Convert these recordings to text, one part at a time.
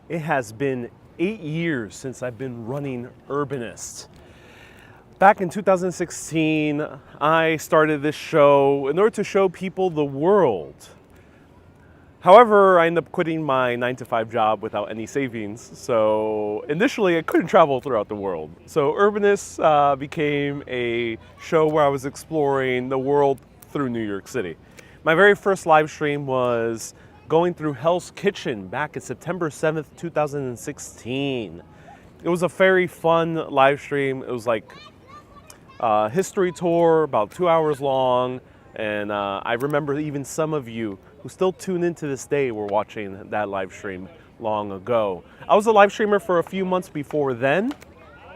It has been 8 years since I've been running Urbanist. Back in 2016, I started this show in order to show people the world. However, I ended up quitting my 9 to 5 job without any savings. So initially, I couldn't travel throughout the world. So Urbanist became a show where I was exploring the world through New York City. My very first live stream was going through Hell's Kitchen back in September 7th, 2016. It was a very fun live stream. It was like a history tour, about 2 hours long. And I remember even some of you who still tune in to this day were watching that live stream long ago. I was a live streamer for a few months before then.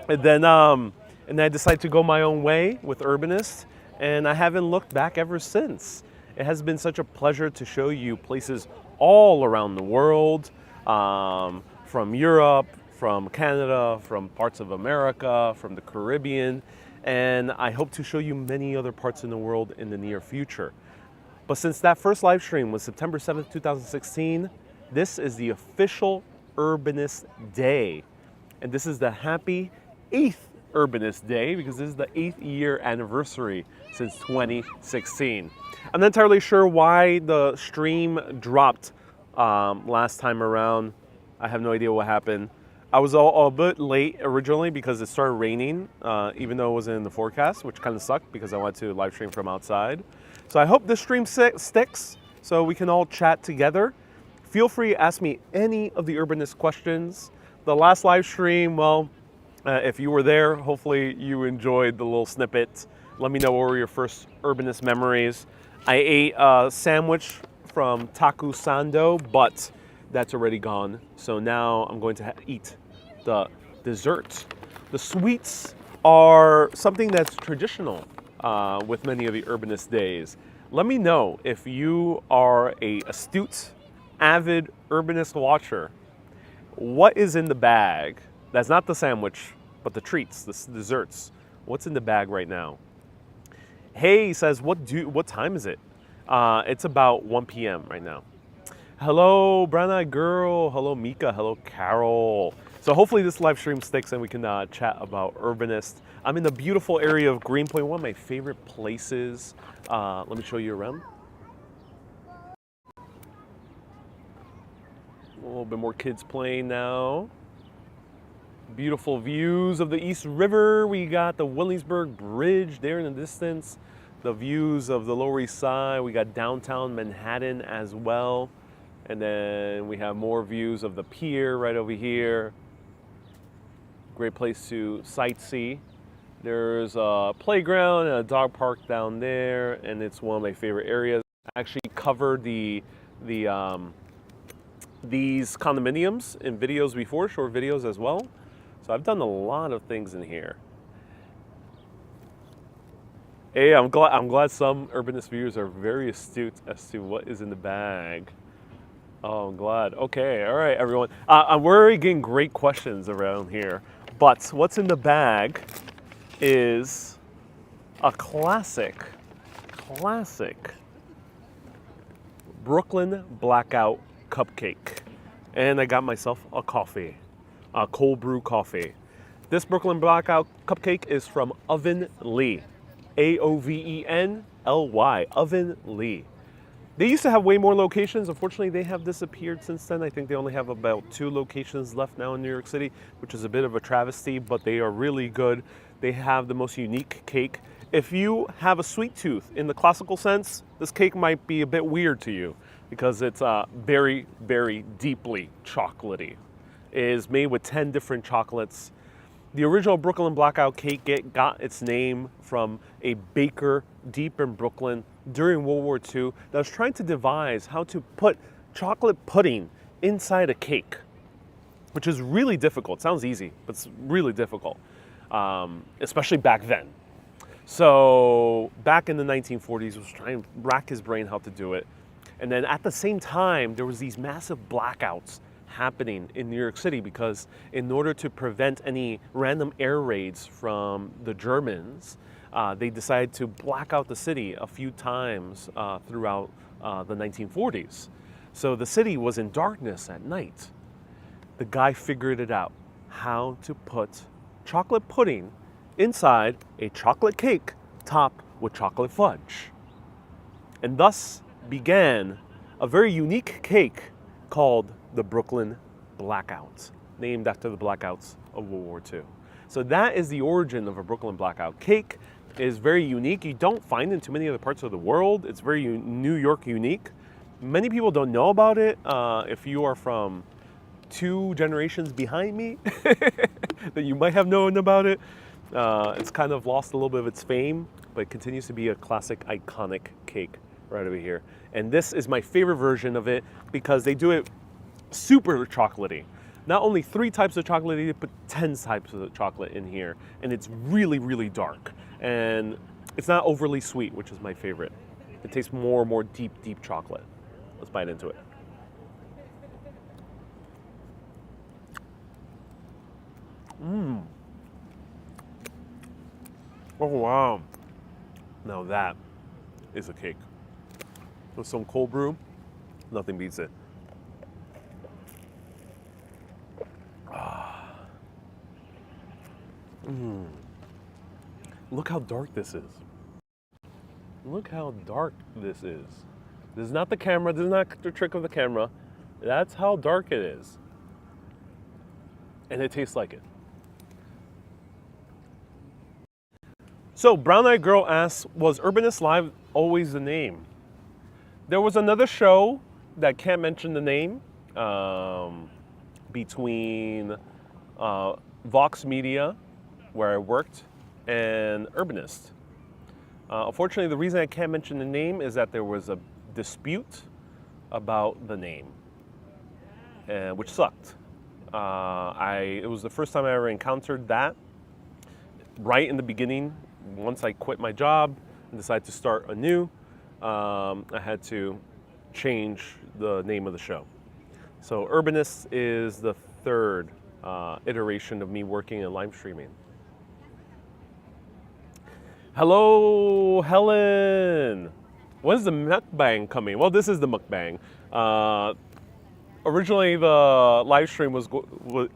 And then I decided to go my own way with Urbanist. And I haven't looked back ever since. It has been such a pleasure to show you places all around the world, from Europe, from Canada, from parts of America, from the Caribbean, and I hope to show you many other parts in the world in the near future. But since that first live stream was September 7th, 2016, this is the official Urbanist Day. And this is the happy 8th Urbanist Day because this is the 8th year anniversary since 2016. I'm not entirely sure why the stream dropped last time around. I have no idea what happened. I was a bit late originally because it started raining, even though it wasn't in the forecast, which kind of sucked because I wanted to live stream from outside. So I hope this stream sticks so we can all chat together. Feel free to ask me any of the Urbanist questions. The last live stream, well, if you were there, hopefully you enjoyed the little snippet. Let me know what were your first Urbanist memories. I ate a sandwich from Taku Sando, but that's already gone. So now I'm going to eat the desserts. The sweets are something that's traditional with many of the Urbanist days. Let me know if you are an astute, avid Urbanist watcher. What is in the bag? That's not the sandwich, but the treats, the desserts. What's in the bag right now? Hey says, what time is it? It's about 1 p.m. right now. Hello, Brown Eyed Girl. Hello, Mika. Hello, Carol. So hopefully this live stream sticks and we can chat about Urbanist. I'm in the beautiful area of Greenpoint, one of my favorite places. Let me show you around. A little bit more kids playing now. Beautiful views of the East River. We got the Williamsburg Bridge there in the distance. The views of the Lower East Side. We got downtown Manhattan as well. And then we have more views of the pier right over here. Great place to sightsee. There's a playground and a dog park down there, and it's one of my favorite areas. I actually covered these condominiums in videos before, short videos as well. So I've done a lot of things in here. Hey, I'm glad some Urbanist viewers are very astute as to what is in the bag. Oh, I'm glad. Okay, all right, everyone. We're already getting great questions around here, but what's in the bag is a classic Brooklyn blackout cupcake. And I got myself a coffee, a cold brew coffee. This Brooklyn blackout cupcake is from Oven Lee. AOVENLY, Oven Lee. They used to have way more locations. Unfortunately, they have disappeared since then. I think they only have about 2 locations left now in New York City, which is a bit of a travesty, but they are really good. They have the most unique cake. If you have a sweet tooth in the classical sense, this cake might be a bit weird to you because it's very, very deeply chocolatey. It is made with 10 different chocolates. The original Brooklyn blackout cake got its name from a baker deep in Brooklyn during World War II that was trying to devise how to put chocolate pudding inside a cake, which is really difficult. It sounds easy, but it's really difficult, especially back then. So back in the 1940s, he was trying to rack his brain how to do it. And then at the same time, there was these massive blackouts happening in New York City because in order to prevent any random air raids from the Germans, they decided to black out the city a few times throughout the 1940s. So the city was in darkness at night. the guy figured it out, how to put chocolate pudding inside a chocolate cake topped with chocolate fudge. And thus began a very unique cake called the Brooklyn Blackout, named after the blackouts of World War II. So that is the origin of a Brooklyn Blackout cake. It is very unique. You don't find it in too many other parts of the world. It's very New York unique. Many people don't know about it. If you are from 2 generations behind me, then you might have known about it. It's kind of lost a little bit of its fame, but it continues to be a classic, iconic cake right over here. And this is my favorite version of it because they do it super chocolatey. Not only 3 types of chocolate, they put 10 types of chocolate in here. And it's really, really dark. And it's not overly sweet, which is my favorite. It tastes more and more deep, deep chocolate. Let's bite into it. Oh, wow. Now that is a cake. With some cold brew, nothing beats it. Look how dark this is. Look how dark this is. This is not the camera. This is not the trick of the camera. That's how dark it is. And it tastes like it. So, Brown Eyed Girl asks, was Urbanist Live always the name? There was another show that can't mention the name between Vox Media, where I worked, and Urbanist. Unfortunately, the reason I can't mention the name is that there was a dispute about the name, which sucked. It was the first time I ever encountered that. Right in the beginning, once I quit my job and decided to start anew, I had to change the name of the show. So Urbanist is the 3rd iteration of me working in live streaming. Hello, Helen. When's the mukbang coming? Well, this is the mukbang. Originally, the live stream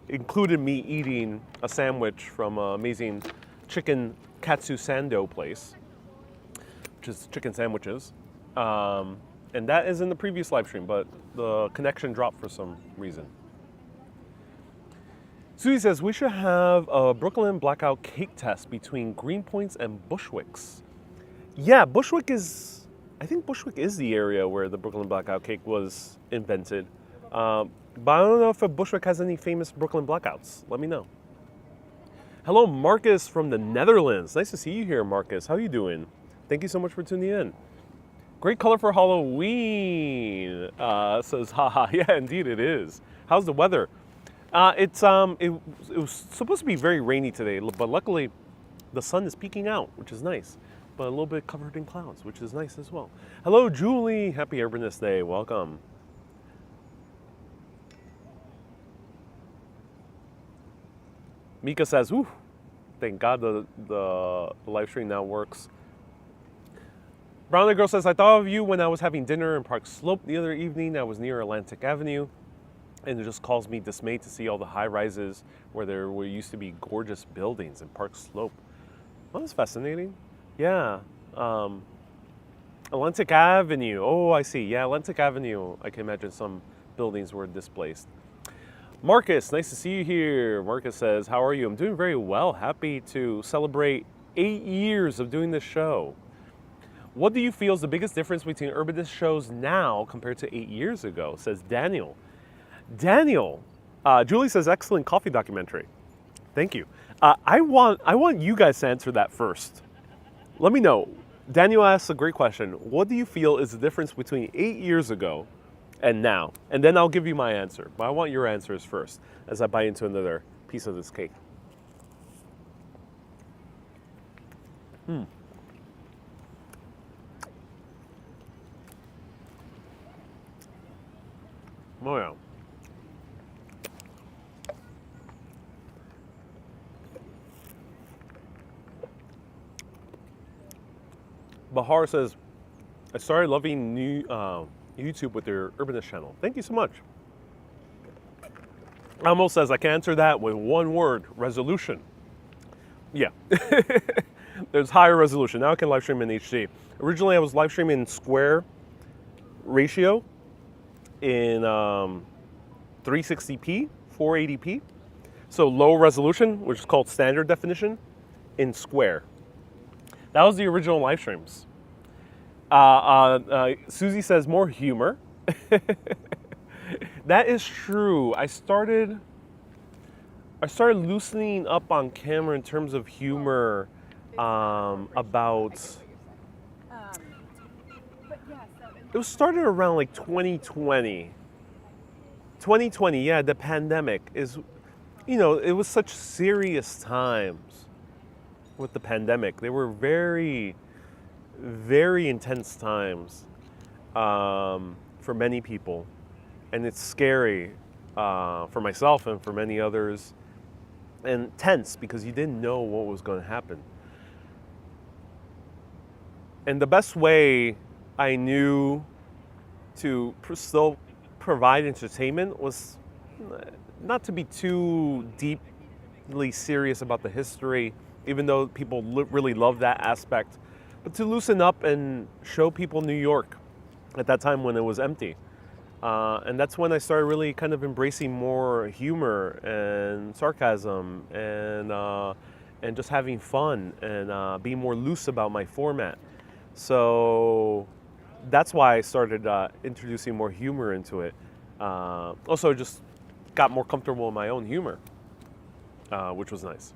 included me eating a sandwich from an amazing chicken katsu sando place, which is chicken sandwiches. And that is in the previous live stream, but the connection dropped for some reason. Susie says, we should have a Brooklyn Blackout cake test between Greenpoints and Bushwicks. Yeah, I think Bushwick is the area where the Brooklyn Blackout cake was invented. But I don't know if Bushwick has any famous Brooklyn Blackouts. Let me know. Hello, Marcus from the Netherlands. Nice to see you here, Marcus. How are you doing? Thank you so much for tuning in. Great color for Halloween, says, haha. Yeah, indeed it is. How's the weather? It was supposed to be very rainy today, but luckily the sun is peeking out, which is nice. But a little bit covered in clouds, which is nice as well. Hello, Julie. Happy Urbanist Day. Welcome. Mika says, "Ooh, thank God the live stream now works." Brown Girl says, I thought of you when I was having dinner in Park Slope the other evening. I was near Atlantic Avenue, and it just caused me dismay to see all the high rises where there used to be gorgeous buildings in Park Slope. Well, that's fascinating. Yeah. Atlantic Avenue. Oh, I see. Yeah, Atlantic Avenue. I can imagine some buildings were displaced. Marcus, nice to see you here. Marcus says, how are you? I'm doing very well. Happy to celebrate 8 years of doing this show. What do you feel is the biggest difference between Urbanist shows now compared to 8 years ago? Says Daniel. Daniel, Julie says, excellent coffee documentary. Thank you. I want you guys to answer that first. Let me know. Daniel asks a great question. What do you feel is the difference between 8 years ago and now? And then I'll give you my answer. But I want your answers first as I bite into another piece of this cake. Oh yeah. Bahar says, I started loving YouTube with your Urbanist channel. Thank you so much. Almost says I can answer that with one word: resolution. Yeah. There's higher resolution. Now I can live stream in HD. Originally, I was live streaming in square ratio in 360p, 480p. So low resolution, which is called standard definition, in square. That was the original live streams. Susie says more humor. That is true. I started loosening up on camera in terms of humor about. It was started around like 2020. 2020, yeah, the pandemic is, it was such serious times with the pandemic. They were very, very intense times for many people. And it's scary for myself and for many others. And tense because you didn't know what was going to happen. And the best way I knew to still provide entertainment was not to be too deeply serious about the history, even though people really love that aspect, but to loosen up and show people New York at that time when it was empty. And that's when I started really kind of embracing more humor and sarcasm and just having fun and being more loose about my format. So that's why I started introducing more humor into it. Also, just got more comfortable in my own humor, which was nice.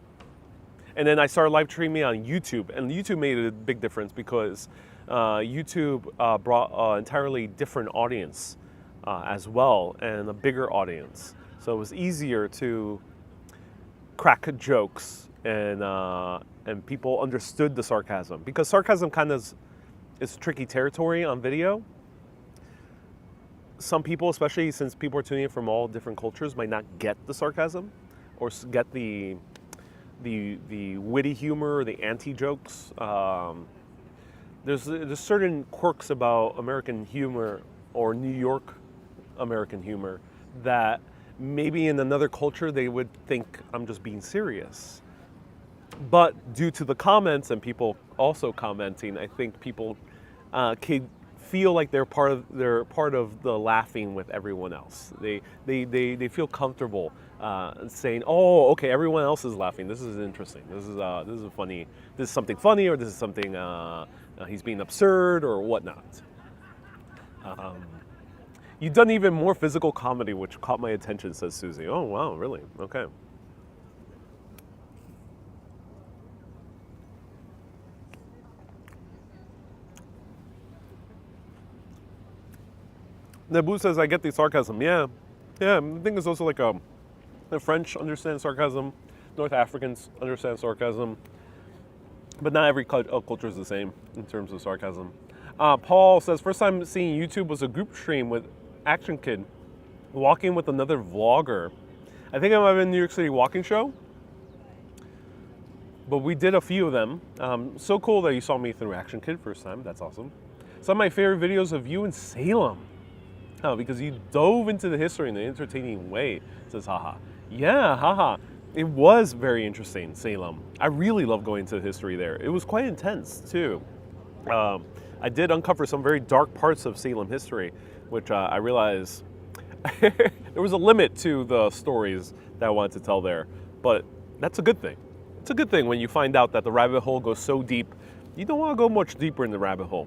And then I started live streaming on YouTube, and YouTube made a big difference because YouTube brought an entirely different audience as well, and a bigger audience. So it was easier to crack jokes, and people understood the sarcasm, because sarcasm kind of is tricky territory on video. Some people, especially since people are tuning in from all different cultures, might not get the sarcasm or get the witty humor or the anti-jokes. There's certain quirks about American humor or New York American humor that maybe in another culture they would think I'm just being serious. But due to the comments and people also commenting, I think people can feel like they're part of the laughing with everyone else. They feel comfortable saying, "Oh, okay, everyone else is laughing. This is interesting. This is funny. This is something funny, or this is something he's being absurd or whatnot." You've done even more physical comedy, which caught my attention, says Susie. Oh, wow, really? Okay. Nabu says, I get the sarcasm. Yeah. I think it's also like the French understand sarcasm, North Africans understand sarcasm, but not every culture is the same in terms of sarcasm. Paul says, first time seeing YouTube was a group stream with Action Kid walking with another vlogger. I think I might have been New York City walking show, but we did a few of them. So cool that you saw me through Action Kid first time. That's awesome. Some of my favorite videos of you in Salem. Because you dove into the history in an entertaining way, says haha. Yeah, haha. It was very interesting, Salem. I really love going into the history there. It was quite intense, too. I did uncover some very dark parts of Salem history, which I realized there was a limit to the stories that I wanted to tell there. But that's a good thing. It's a good thing when you find out that the rabbit hole goes so deep. You don't want to go much deeper in the rabbit hole.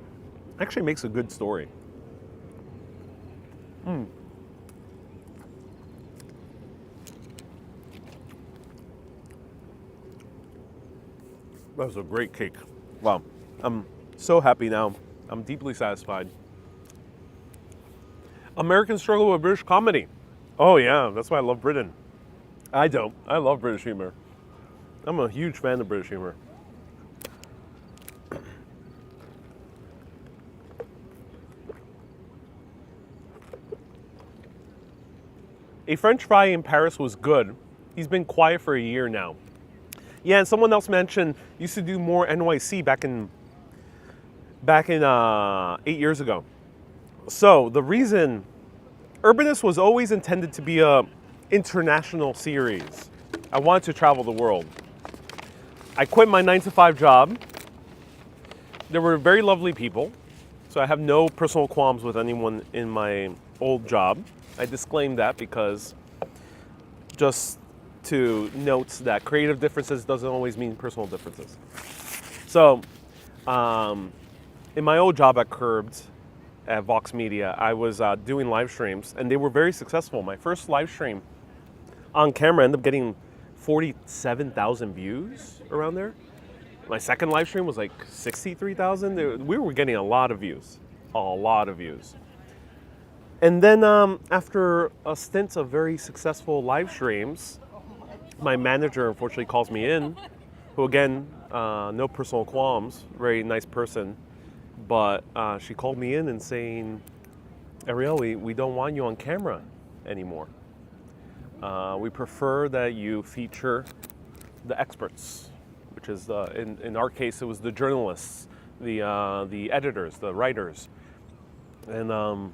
It actually makes a good story. That was a great cake. Wow. I'm so happy now. I'm deeply satisfied. Americans struggle with British comedy. Oh yeah, that's why I love Britain. I don't. I love British humor. I'm a huge fan of British humor. A French fry in Paris was good. He's been quiet for a year now. Yeah, and someone else mentioned used to do more NYC back in 8 years ago. So the reason Urbanist was always intended to be a international series. I wanted to travel the world. I quit my 9-to-5 job. There were very lovely people, so I have no personal qualms with anyone in my old job. I disclaim that because just to note that creative differences doesn't always mean personal differences. So, in my old job at Curbed, at Vox Media, I was doing live streams, and they were very successful. My first live stream on camera ended up getting 47,000 views around there. My second live stream was like 63,000. We were getting a lot of views, And then after a stint of very successful live streams, my manager unfortunately calls me in, who again, no personal qualms, very nice person, but she called me in and saying, Ariel, we don't want you on camera anymore. We prefer that you feature the experts, which is, in our case, it was the journalists, the editors, the writers. And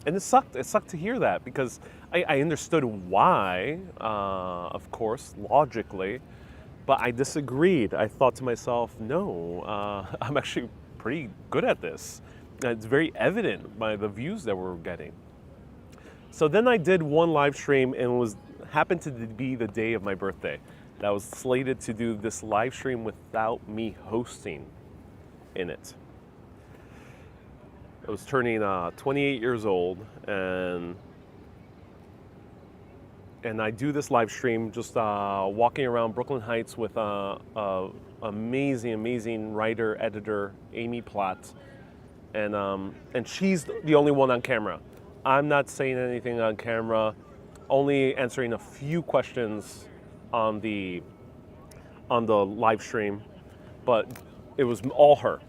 it sucked. It sucked to hear that because I understood why, of course, logically, but I disagreed. I thought to myself, no, I'm actually pretty good at this. It's very evident by the views that we're getting. So then I did one live stream, and it happened to be the day of my birthday. That was slated to do this live stream without me hosting in it. I was turning 28 years old, and I do this live stream just walking around Brooklyn Heights with a amazing writer, editor, Amy Platt, and she's the only one on camera. I'm not saying anything on camera, only answering a few questions on the live stream, but it was all her.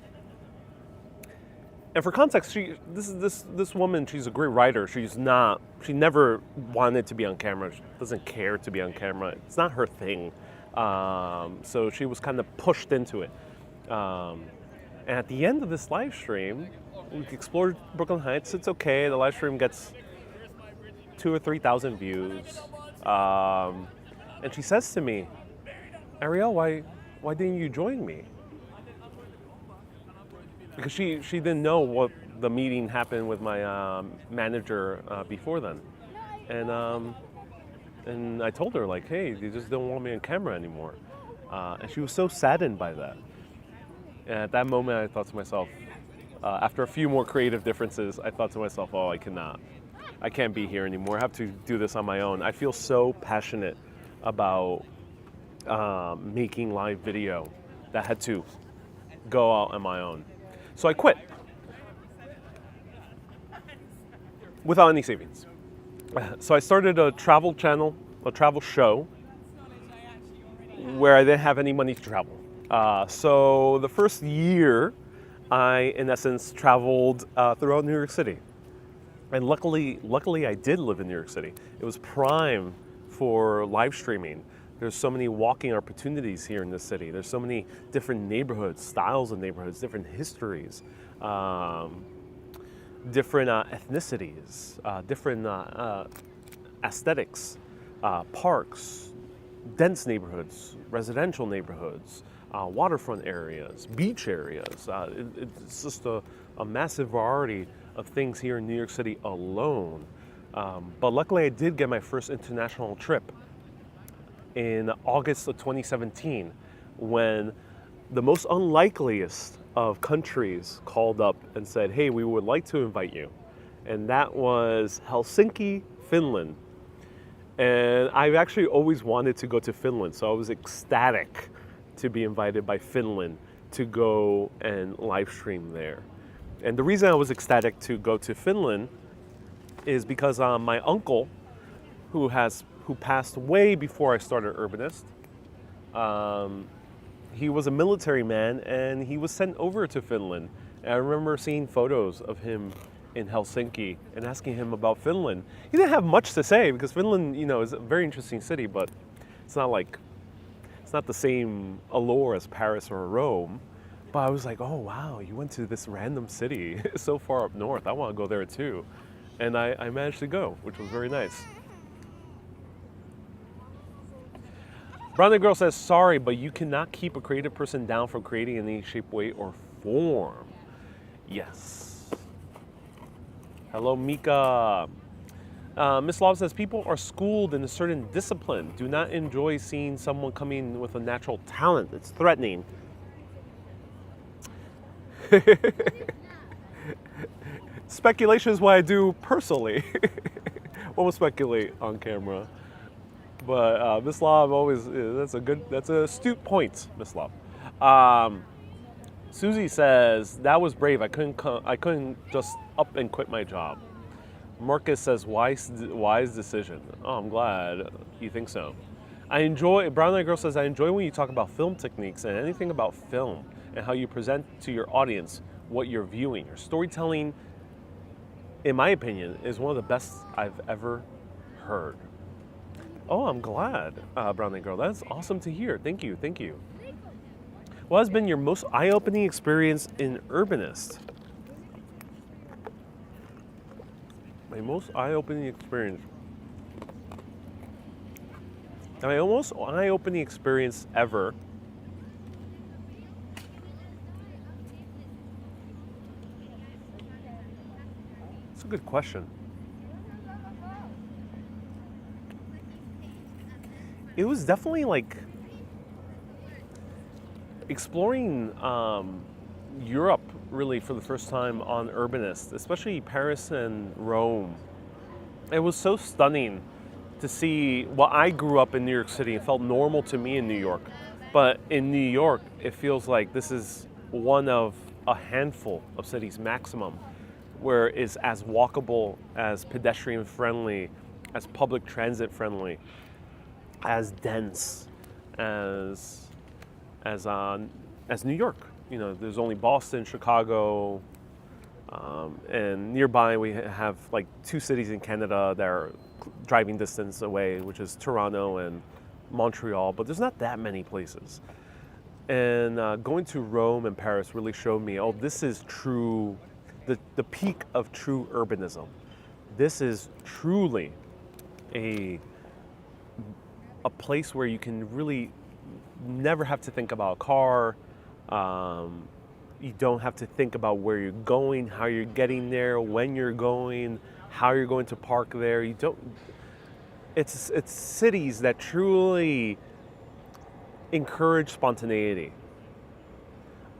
And for context, this woman, she's a great writer. She never wanted to be on camera. She doesn't care to be on camera. It's not her thing. So she was kind of pushed into it. And at the end of this live stream, we explored Brooklyn Heights. It's okay. The live stream gets 2,000 or 3,000 views. And she says to me, Ariel, why didn't you join me? Because she didn't know what the meeting happened with my manager before then. And I told her, like, hey, you just don't want me on camera anymore. And she was so saddened by that. And at that moment, I thought to myself, after a few more creative differences, I thought to myself, oh, I can't be here anymore. I have to do this on my own. I feel so passionate about making live video that I had to go out on my own. So I quit without any savings. So I started a travel channel, a travel show, where I didn't have any money to travel. So the first year, I, in essence, traveled throughout New York City. And luckily, I did live in New York City. It was prime for live streaming. There's so many walking opportunities here in the city. There's so many different neighborhoods, styles of neighborhoods, different histories, different ethnicities, different aesthetics, parks, dense neighborhoods, residential neighborhoods, waterfront areas, beach areas. It's just a massive variety of things here in New York City alone. But luckily, I did get my first international trip in August of 2017, when the most unlikeliest of countries called up and said, hey, we would like to invite you. And that was Helsinki, Finland. And I've actually always wanted to go to Finland, so I was ecstatic to be invited by Finland to go and live stream there. And the reason I was ecstatic to go to Finland is because my uncle, who passed way before I started Urbanist, he was a military man, and he was sent over to Finland. And I remember seeing photos of him in Helsinki and asking him about Finland. He didn't have much to say because Finland, is a very interesting city, but it's not the same allure as Paris or Rome. But I was like, oh wow, you went to this random city so far up north. I want to go there too. And I managed to go, which was very nice. Brown Girl says, sorry, but you cannot keep a creative person down from creating in any shape, way, or form. Yes. Hello, Mika. Miss Love says, people are schooled in a certain discipline. Do not enjoy seeing someone coming with a natural talent. It's threatening. Speculation is what I do personally. Won't speculate on camera. But Miss Love always, that's a astute point, Miss Love. Susie says, that was brave. I couldn't just up and quit my job. Marcus says, wise decision. Oh, I'm glad you think so. Brown Eyed Girl says, I enjoy when you talk about film techniques and anything about film and how you present to your audience what you're viewing. Your storytelling, in my opinion, is one of the best I've ever heard. Oh, I'm glad, Brown Eyed Girl. That's awesome to hear. Thank you. What has been your most eye-opening experience in Urbanist? My most eye-opening experience. My most eye-opening experience ever. That's a good question. It was definitely like exploring Europe really for the first time on Urbanist, especially Paris and Rome. It was so stunning to see. Well, I grew up in New York City. It felt normal to me in New York. But in New York, it feels like this is one of a handful of cities maximum where it's as walkable, as pedestrian friendly, as public transit friendly, as dense as New York. You know, there's only Boston, Chicago, and nearby we have like two cities in Canada that are driving distance away, which is Toronto and Montreal, but there's not that many places. And going to Rome and Paris really showed me, oh, this is true, the peak of true urbanism. This is truly a place where you can really never have to think about a car. You don't have to think about where you're going, how you're getting there, when you're going, how you're going to park there. You don't. It's cities that truly encourage spontaneity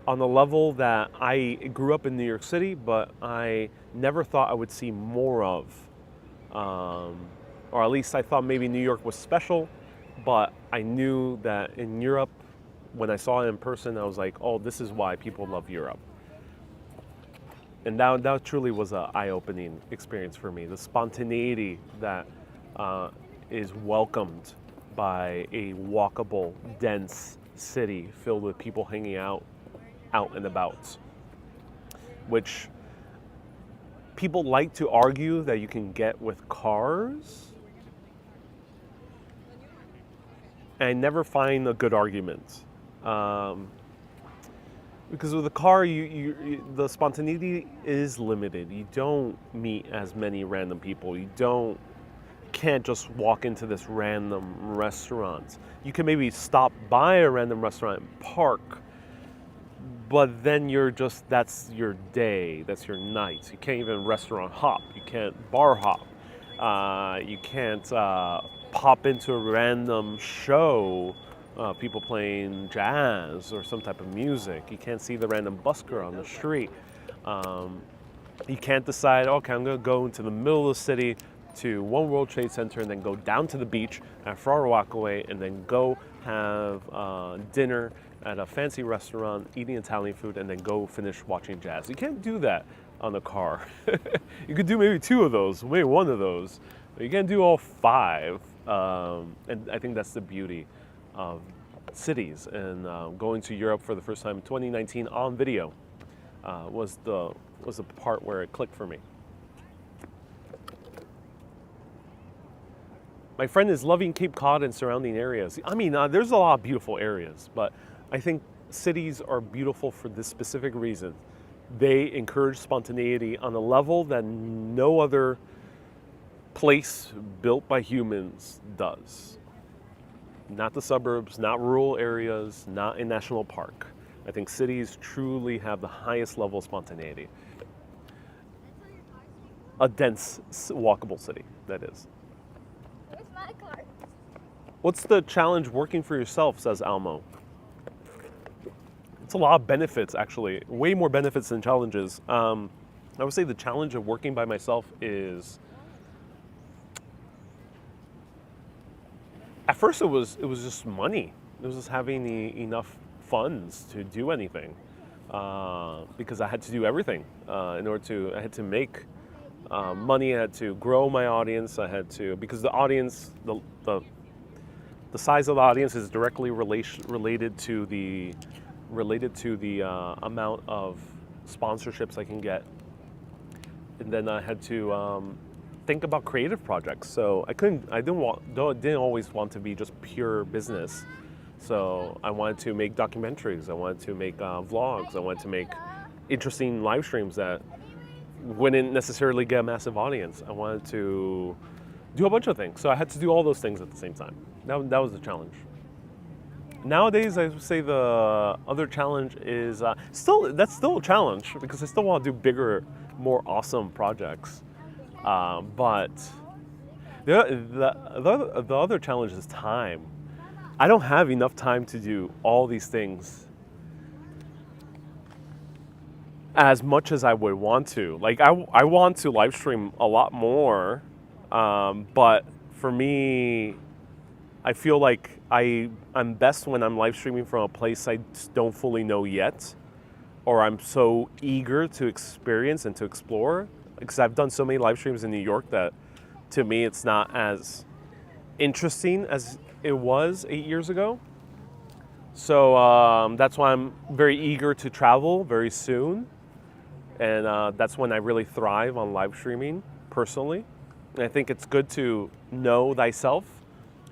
on the level that I grew up in New York City, but I never thought I would see more of. Or at least I thought maybe New York was special, but I knew that in Europe, when I saw it in person, I was like, oh, this is why people love Europe. And that truly was an eye-opening experience for me. The spontaneity that is welcomed by a walkable, dense city filled with people hanging out and about. Which people like to argue that you can get with cars. And I never find a good argument. Because with a car, the spontaneity is limited. You don't meet as many random people. You can't just walk into this random restaurant. You can maybe stop by a random restaurant and park, but then that's your day, that's your night. You can't even restaurant hop. You can't bar hop. You can't pop into a random show. People playing jazz or some type of music. You can't see the random busker on the street. You can't decide, okay, I'm going to go into the middle of the city to One World Trade Center and then go down to the beach at Ferry Walkaway and then go have dinner at a fancy restaurant, eating Italian food, and then go finish watching jazz. You can't do that on a car. You could do maybe two of those, maybe one of those. But you can't do all five. And I think that's the beauty of cities. And going to Europe for the first time in 2019 on video was the part where it clicked for me. My friend is loving Cape Cod and surrounding areas. I mean, there's a lot of beautiful areas, but I think cities are beautiful for this specific reason. They encourage spontaneity on a level that no other place built by humans does. not the suburbs, not rural areas, not in national park. I think cities truly have the highest level of spontaneity. A dense, walkable city, that is. Where's my car? What's the challenge working for yourself, says Almo? It's a lot of benefits, actually. Way more benefits than challenges. I would say the challenge of working by myself is... At first, it was just money. It was just having enough funds to do anything. Because I had to do everything I had to make money, I had to grow my audience, because the audience, the size of the audience is directly related to the amount of sponsorships I can get. And then I had to think about creative projects. So I didn't always want to be just pure business. So I wanted to make documentaries, I wanted to make vlogs, I wanted to make interesting live streams that wouldn't necessarily get a massive audience. I wanted to do a bunch of things. So I had to do all those things at the same time. That was the challenge. Nowadays, I would say the other challenge is that's still a challenge because I still want to do bigger, more awesome projects. But the other challenge is time. I don't have enough time to do all these things as much as I would want to. Like I want to live stream a lot more, but for me, I feel like I'm best when I'm live streaming from a place I don't fully know yet, or I'm so eager to experience and to explore. Because I've done so many live streams in New York that, to me, it's not as interesting as it was 8 years ago. So that's why I'm very eager to travel very soon. And that's when I really thrive on live streaming personally. And I think it's good to know thyself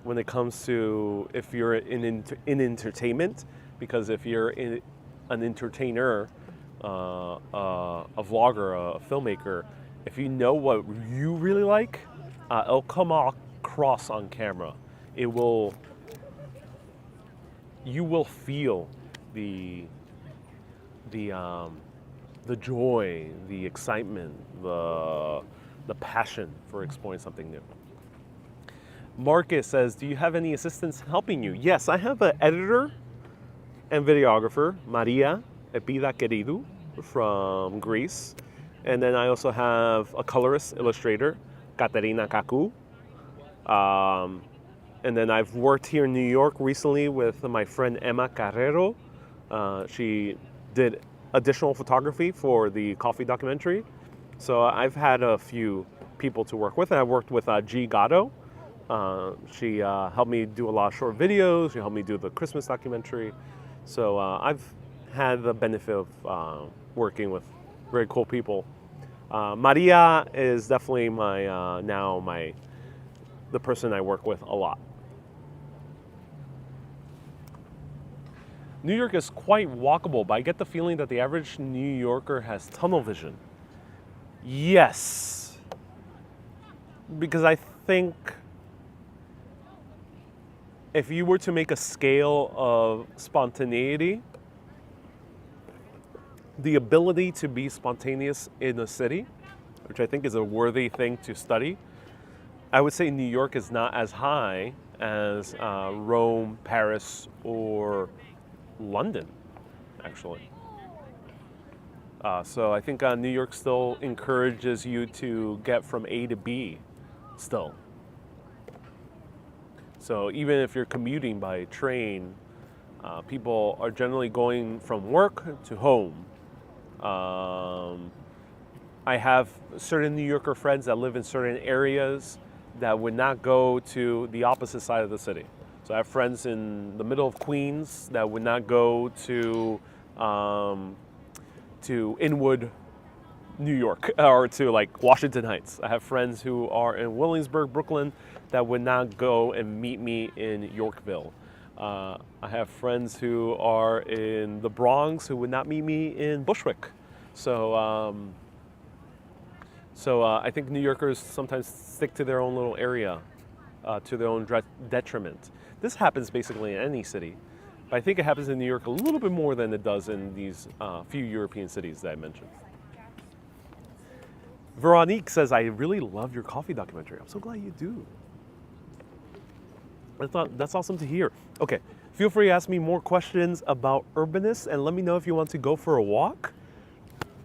when it comes to if you're in entertainment, because if you're an entertainer, a vlogger, a filmmaker, if you know what you really like, it'll come across on camera. You will feel the joy, the excitement, the passion for exploring something new. Marcus says, do you have any assistants helping you? Yes, I have an editor and videographer, Maria Epida Querido from Greece. And then I also have a colorist, illustrator, Katerina Kaku. And then I've worked here in New York recently with my friend Emma Carrero. She did additional photography for the coffee documentary. So I've had a few people to work with. And I worked with G. Gatto. She helped me do a lot of short videos. She helped me do the Christmas documentary. So I've had the benefit of working with very cool people. Maria is definitely the person I work with a lot. New York is quite walkable, but I get the feeling that the average New Yorker has tunnel vision. Yes, because I think if you were to make a scale of spontaneity, the ability to be spontaneous in a city, which I think is a worthy thing to study, I would say New York is not as high as Rome, Paris, or London, actually. So I think New York still encourages you to get from A to B still. So even if you're commuting by train, people are generally going from work to home. I have certain New Yorker friends that live in certain areas that would not go to the opposite side of the city. So I have friends in the middle of Queens that would not go to Inwood, New York, or to like Washington Heights. I have friends who are in Williamsburg, Brooklyn, that would not go and meet me in Yorkville. I have friends who are in the Bronx who would not meet me in Bushwick. So I think New Yorkers sometimes stick to their own little area. to their own detriment. This happens basically in any city, but I think it happens in New York a little bit more than it does in these few European cities that I mentioned. Veronique says, I really love your coffee documentary. I'm so glad you do. That's awesome to hear. Okay, feel free to ask me more questions about Urbanist and let me know if you want to go for a walk.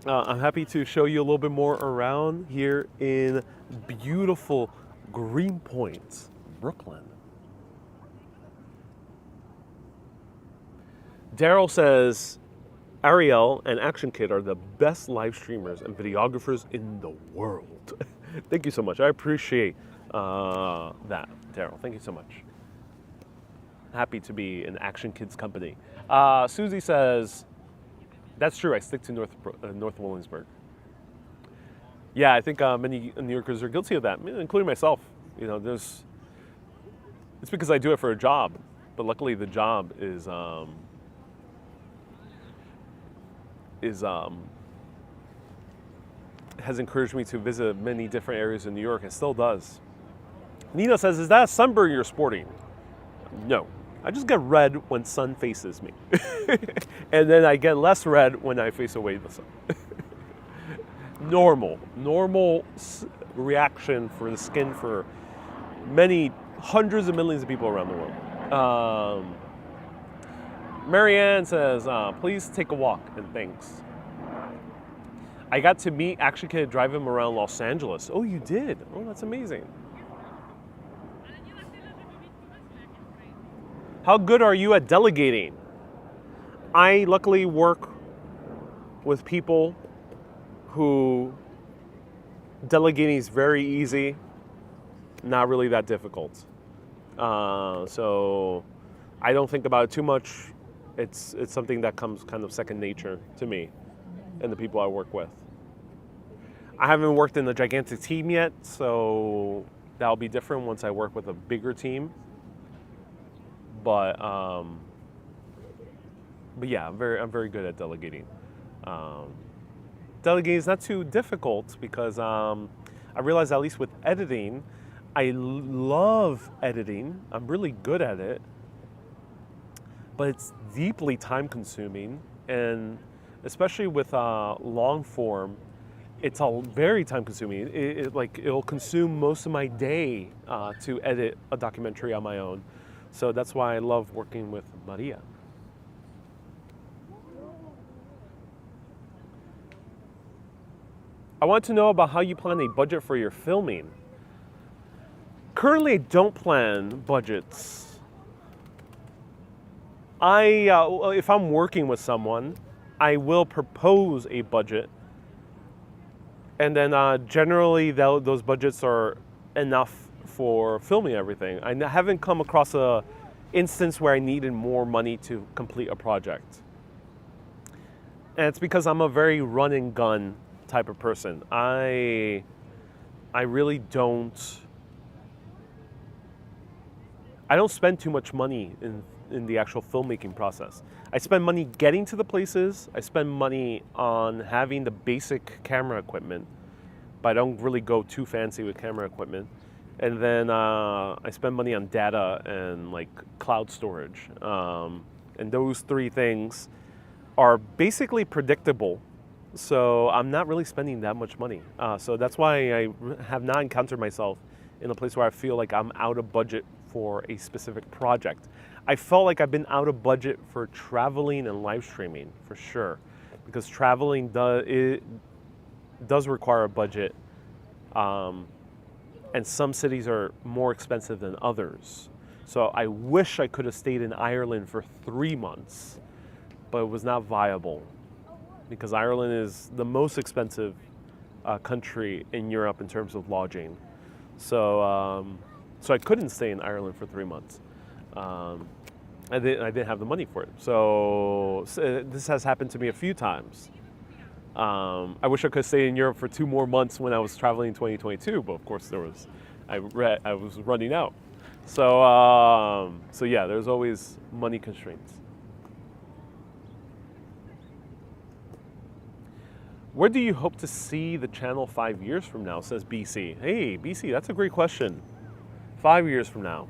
I'm happy to show you a little bit more around here in beautiful Greenpoint, Brooklyn. Daryl says, Ariel and Action Kid are the best live streamers and videographers in the world. Thank you so much. I appreciate that, Daryl. Thank you so much. Happy to be in Action Kid's company. Susie says, that's true. I stick to North Williamsburg. Yeah, I think many New Yorkers are guilty of that, including myself. You know, it's because I do it for a job, but luckily the job has encouraged me to visit many different areas in New York and still does. Nina says, is that a sunburn you're sporting? No. I just get red when sun faces me. And then I get less red when I face away the sun. Normal reaction for the skin for many hundreds of millions of people around the world. Marianne says, please take a walk and thanks. I got to meet Action Kid, drive him around Los Angeles. Oh, you did? Oh, that's amazing. How good are you at delegating? I luckily work with people who delegating is very easy, not really that difficult. So I don't think about it too much. It's something that comes kind of second nature to me and the people I work with. I haven't worked in a gigantic team yet, so that'll be different once I work with a bigger team. But yeah, I'm very good at delegating. Delegating is not too difficult because I realize at least with editing, I love editing. I'm really good at it, but it's deeply time consuming, and especially with long form, it's all very time consuming. It'll consume most of my day to edit a documentary on my own. So that's why I love working with Maria. I want to know about how you plan a budget for your filming. Currently, I don't plan budgets. If I'm working with someone, I will propose a budget. And then generally those budgets are enough for filming everything. I haven't come across a instance where I needed more money to complete a project. And it's because I'm a very run and gun type of person. I really don't spend too much money in the actual filmmaking process. I spend money getting to the places. I spend money on having the basic camera equipment, but I don't really go too fancy with camera equipment. And then I spend money on data and like cloud storage. And those three things are basically predictable. So I'm not really spending that much money. So that's why I have not encountered myself in a place where I feel like I'm out of budget for a specific project. I felt like I've been out of budget for traveling and live streaming for sure, because traveling does require a budget. And some cities are more expensive than others. So I wish I could have stayed in Ireland for 3 months, but it was not viable because Ireland is the most expensive country in Europe in terms of lodging. So I couldn't stay in Ireland for 3 months. I didn't have the money for it. So this has happened to me a few times. I wish I could stay in Europe for 2 more months when I was traveling in 2022, but of course I was running out. So yeah, there's always money constraints. Where do you hope to see the channel 5 years from now, says BC. Hey, BC, that's a great question. 5 years from now,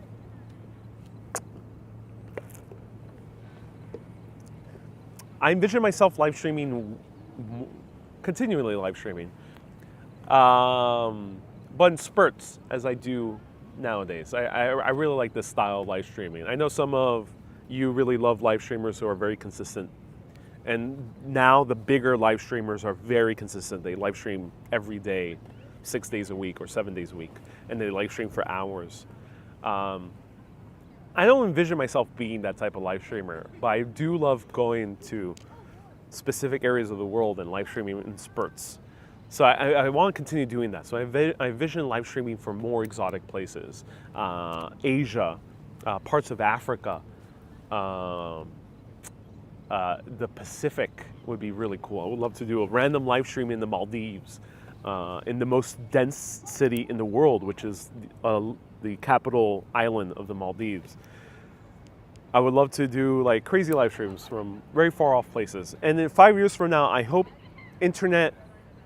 I envision myself live streaming, continually live streaming, but in spurts, as I do nowadays. I really like this style of live streaming. I know some of you really love live streamers who are very consistent. And now the bigger live streamers are very consistent. They live stream every day, 6 days a week or 7 days a week, and they live stream for hours. I don't envision myself being that type of live streamer, but I do love going to specific areas of the world and live streaming in spurts. So I want to continue doing that. So I envision live streaming for more exotic places, Asia, parts of Africa, the Pacific would be really cool. I would love to do a random live stream in the Maldives, in the most dense city in the world, which is the capital island of the Maldives. I would love to do like crazy live streams from very far off places. And in 5 years from now, I hope internet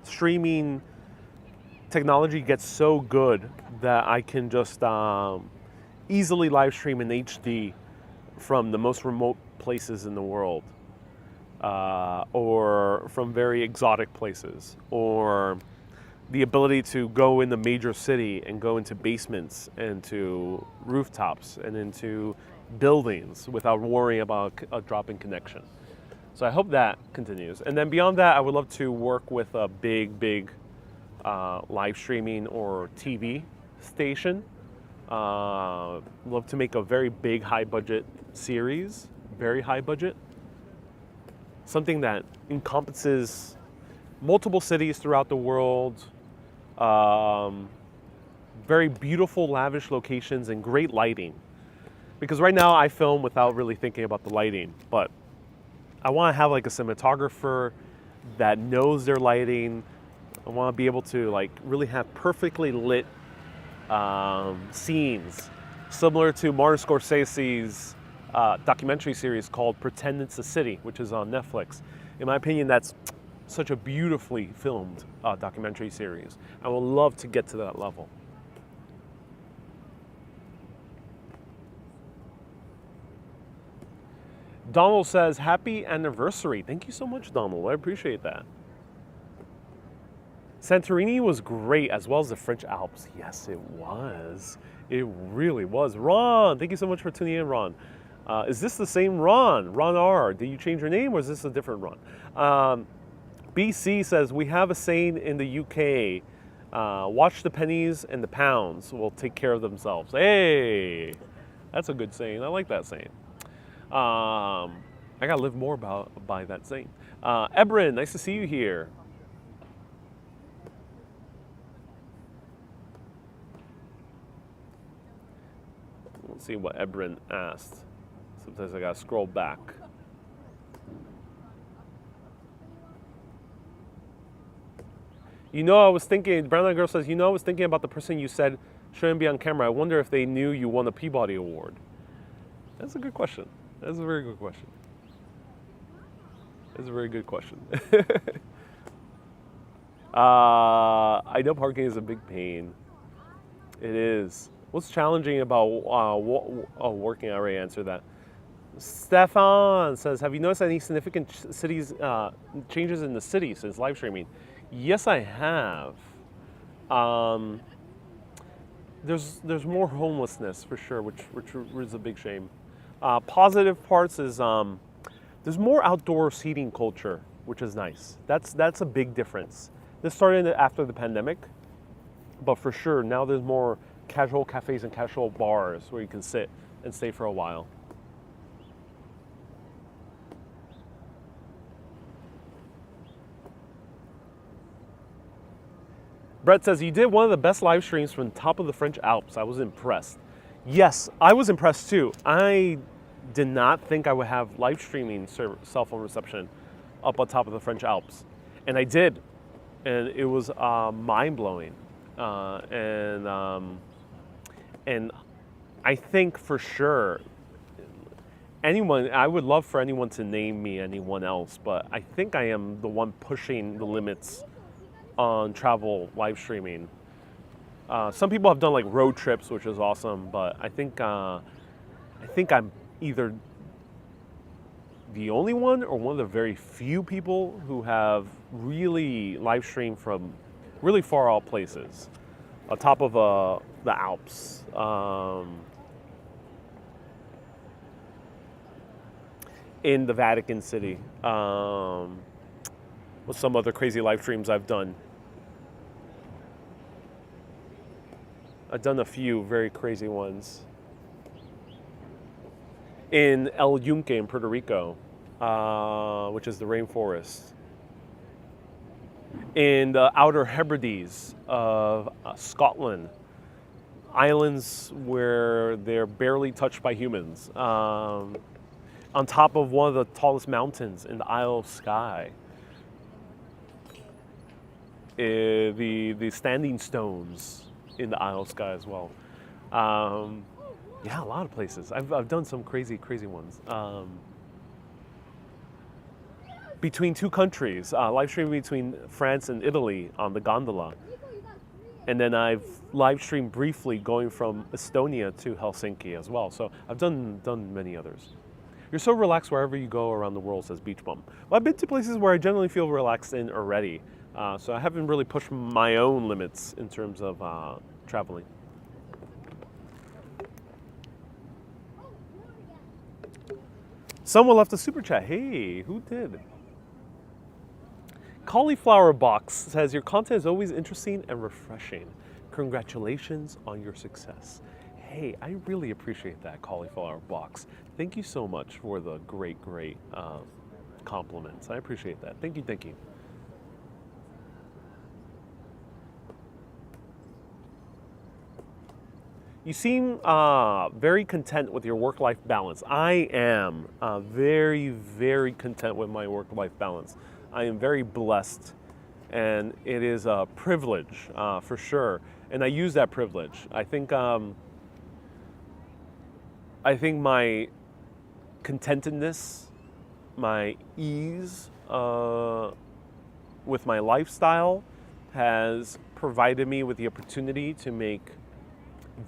streaming technology gets so good that I can just easily live stream in HD from the most remote places in the world, or from very exotic places, or the ability to go in the major city and go into basements and to rooftops and into buildings without worrying about a drop in connection. So I hope that continues. And then beyond that, I would love to work with a big live streaming or TV station. Love to make a very big, high budget series, very high budget. Something that encompasses multiple cities throughout the world, very beautiful, lavish locations and great lighting. Because right now I film without really thinking about the lighting, but I want to have like a cinematographer that knows their lighting. I want to be able to like really have perfectly lit scenes, similar to Martin Scorsese's documentary series called Pretend It's a City, which is on Netflix. In my opinion, that's such a beautifully filmed documentary series. I would love to get to that level. Donald says, happy anniversary. Thank you so much, Donald. I appreciate that. Santorini was great, as well as the French Alps. Yes, it was. It really was. Ron, thank you so much for tuning in, Ron. Is this the same Ron? Ron R. Did you change your name, or is this a different Ron? BC says, we have a saying in the UK, watch the pennies and the pounds will take care of themselves. Hey, that's a good saying. I like that saying. I gotta live more by that saying. Ebrin, nice to see you here. Let's see what Ebrin asked. Sometimes I gotta scroll back. You know, I was thinking, Brown Eyed Girl says, I was thinking about the person you said shouldn't be on camera. I wonder if they knew you won a Peabody Award. That's a good question. That's a very good question. That's a very good question. I know parking is a big pain. It is. What's challenging about working? I already answered that. Stefan says, have you noticed any significant changes in the city since live streaming? Yes, I have. There's more homelessness for sure, which is a big shame. Positive parts is there's more outdoor seating culture, which is nice. That's a big difference. This started after the pandemic, but for sure now there's more casual cafes and casual bars where you can sit and stay for a while. Brett says, you did one of the best live streams from top of the French Alps. I was impressed. Yes, I was impressed too. I did not think I would have live streaming cell phone reception up on top of the French Alps. And I did. And it was mind-blowing. And I think for sure, I would love for anyone to name me anyone else, but I think I am the one pushing the limits on travel live streaming. Some people have done like road trips, which is awesome, but I think I'm either the only one or one of the very few people who have really live streamed from really far out places, on top of the Alps. In the Vatican City, with some other crazy live streams I've done. I've done a few very crazy ones. In El Yunque in Puerto Rico, which is the rainforest. In the Outer Hebrides of Scotland, islands where they're barely touched by humans. On top of one of the tallest mountains in the Isle of Skye. The standing stones in the Isle of Skye as well. Yeah, a lot of places. I've done some crazy ones. Between two countries, live streaming between France and Italy on the gondola. And then I've live streamed briefly going from Estonia to Helsinki as well. So I've done many others. You're so relaxed wherever you go around the world, says Beach Bum. Well, I've been to places where I generally feel relaxed in already. So I haven't really pushed my own limits in terms of traveling. Someone left a super chat. Hey, who did? Cauliflower Box says, your content is always interesting and refreshing. Congratulations on your success. Hey, I really appreciate that, Cauliflower Box. Thank you so much for the great compliments. I appreciate that. Thank you. You seem very content with your work-life balance. I am very, very content with my work-life balance. I am very blessed, and it is a privilege for sure. And I use that privilege. I think my contentedness, my ease with my lifestyle has provided me with the opportunity to make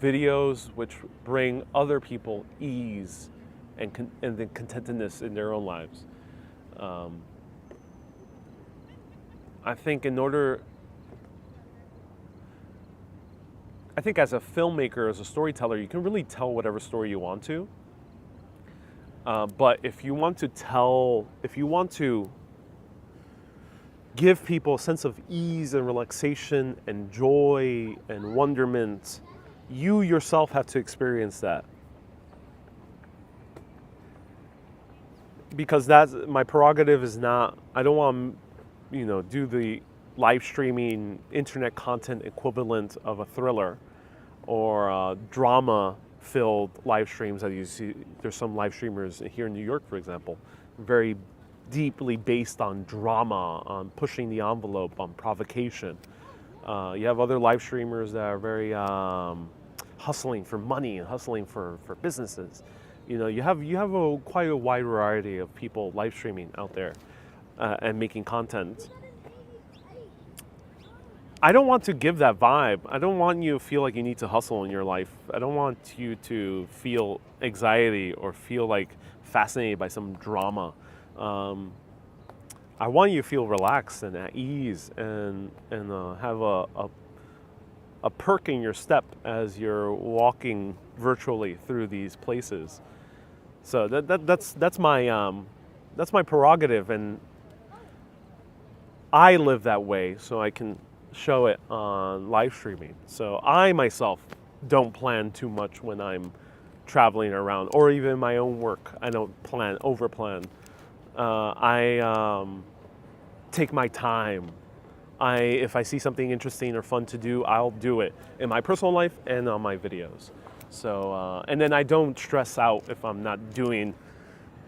videos which bring other people ease and the contentedness in their own lives. I think as a filmmaker, as a storyteller, you can really tell whatever story you want to. But if you want to give people a sense of ease and relaxation and joy and wonderment, you yourself have to experience that. Because that's my prerogative. Is not, I don't want to, do the live streaming internet content equivalent of a thriller or drama-filled live streams that you see. There's some live streamers here in New York, for example, very deeply based on drama, on pushing the envelope, on provocation. You have other live streamers that are very hustling for money and hustling for businesses. You have quite a wide variety of people live streaming out there and making content. I don't want to give that vibe. I don't want you to feel like you need to hustle in your life. I don't want you to feel anxiety or feel like fascinated by some drama. I want you to feel relaxed and at ease and have a perk in your step as you're walking virtually through these places. So that's my prerogative, and I live that way, so I can show it on live streaming. So I myself don't plan too much when I'm traveling around, or even my own work. I don't over plan. I take my time. If I see something interesting or fun to do, I'll do it in my personal life and on my videos. So, and then I don't stress out if I'm not doing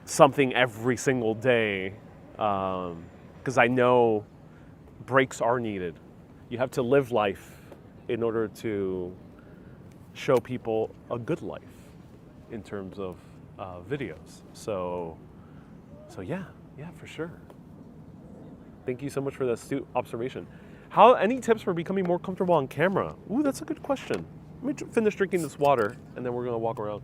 something every single day, because I know breaks are needed. You have to live life in order to show people a good life in terms of videos. So yeah, for sure. Thank you so much for that astute observation. Any tips for becoming more comfortable on camera? Ooh, that's a good question. Let me finish drinking this water, and then we're gonna walk around.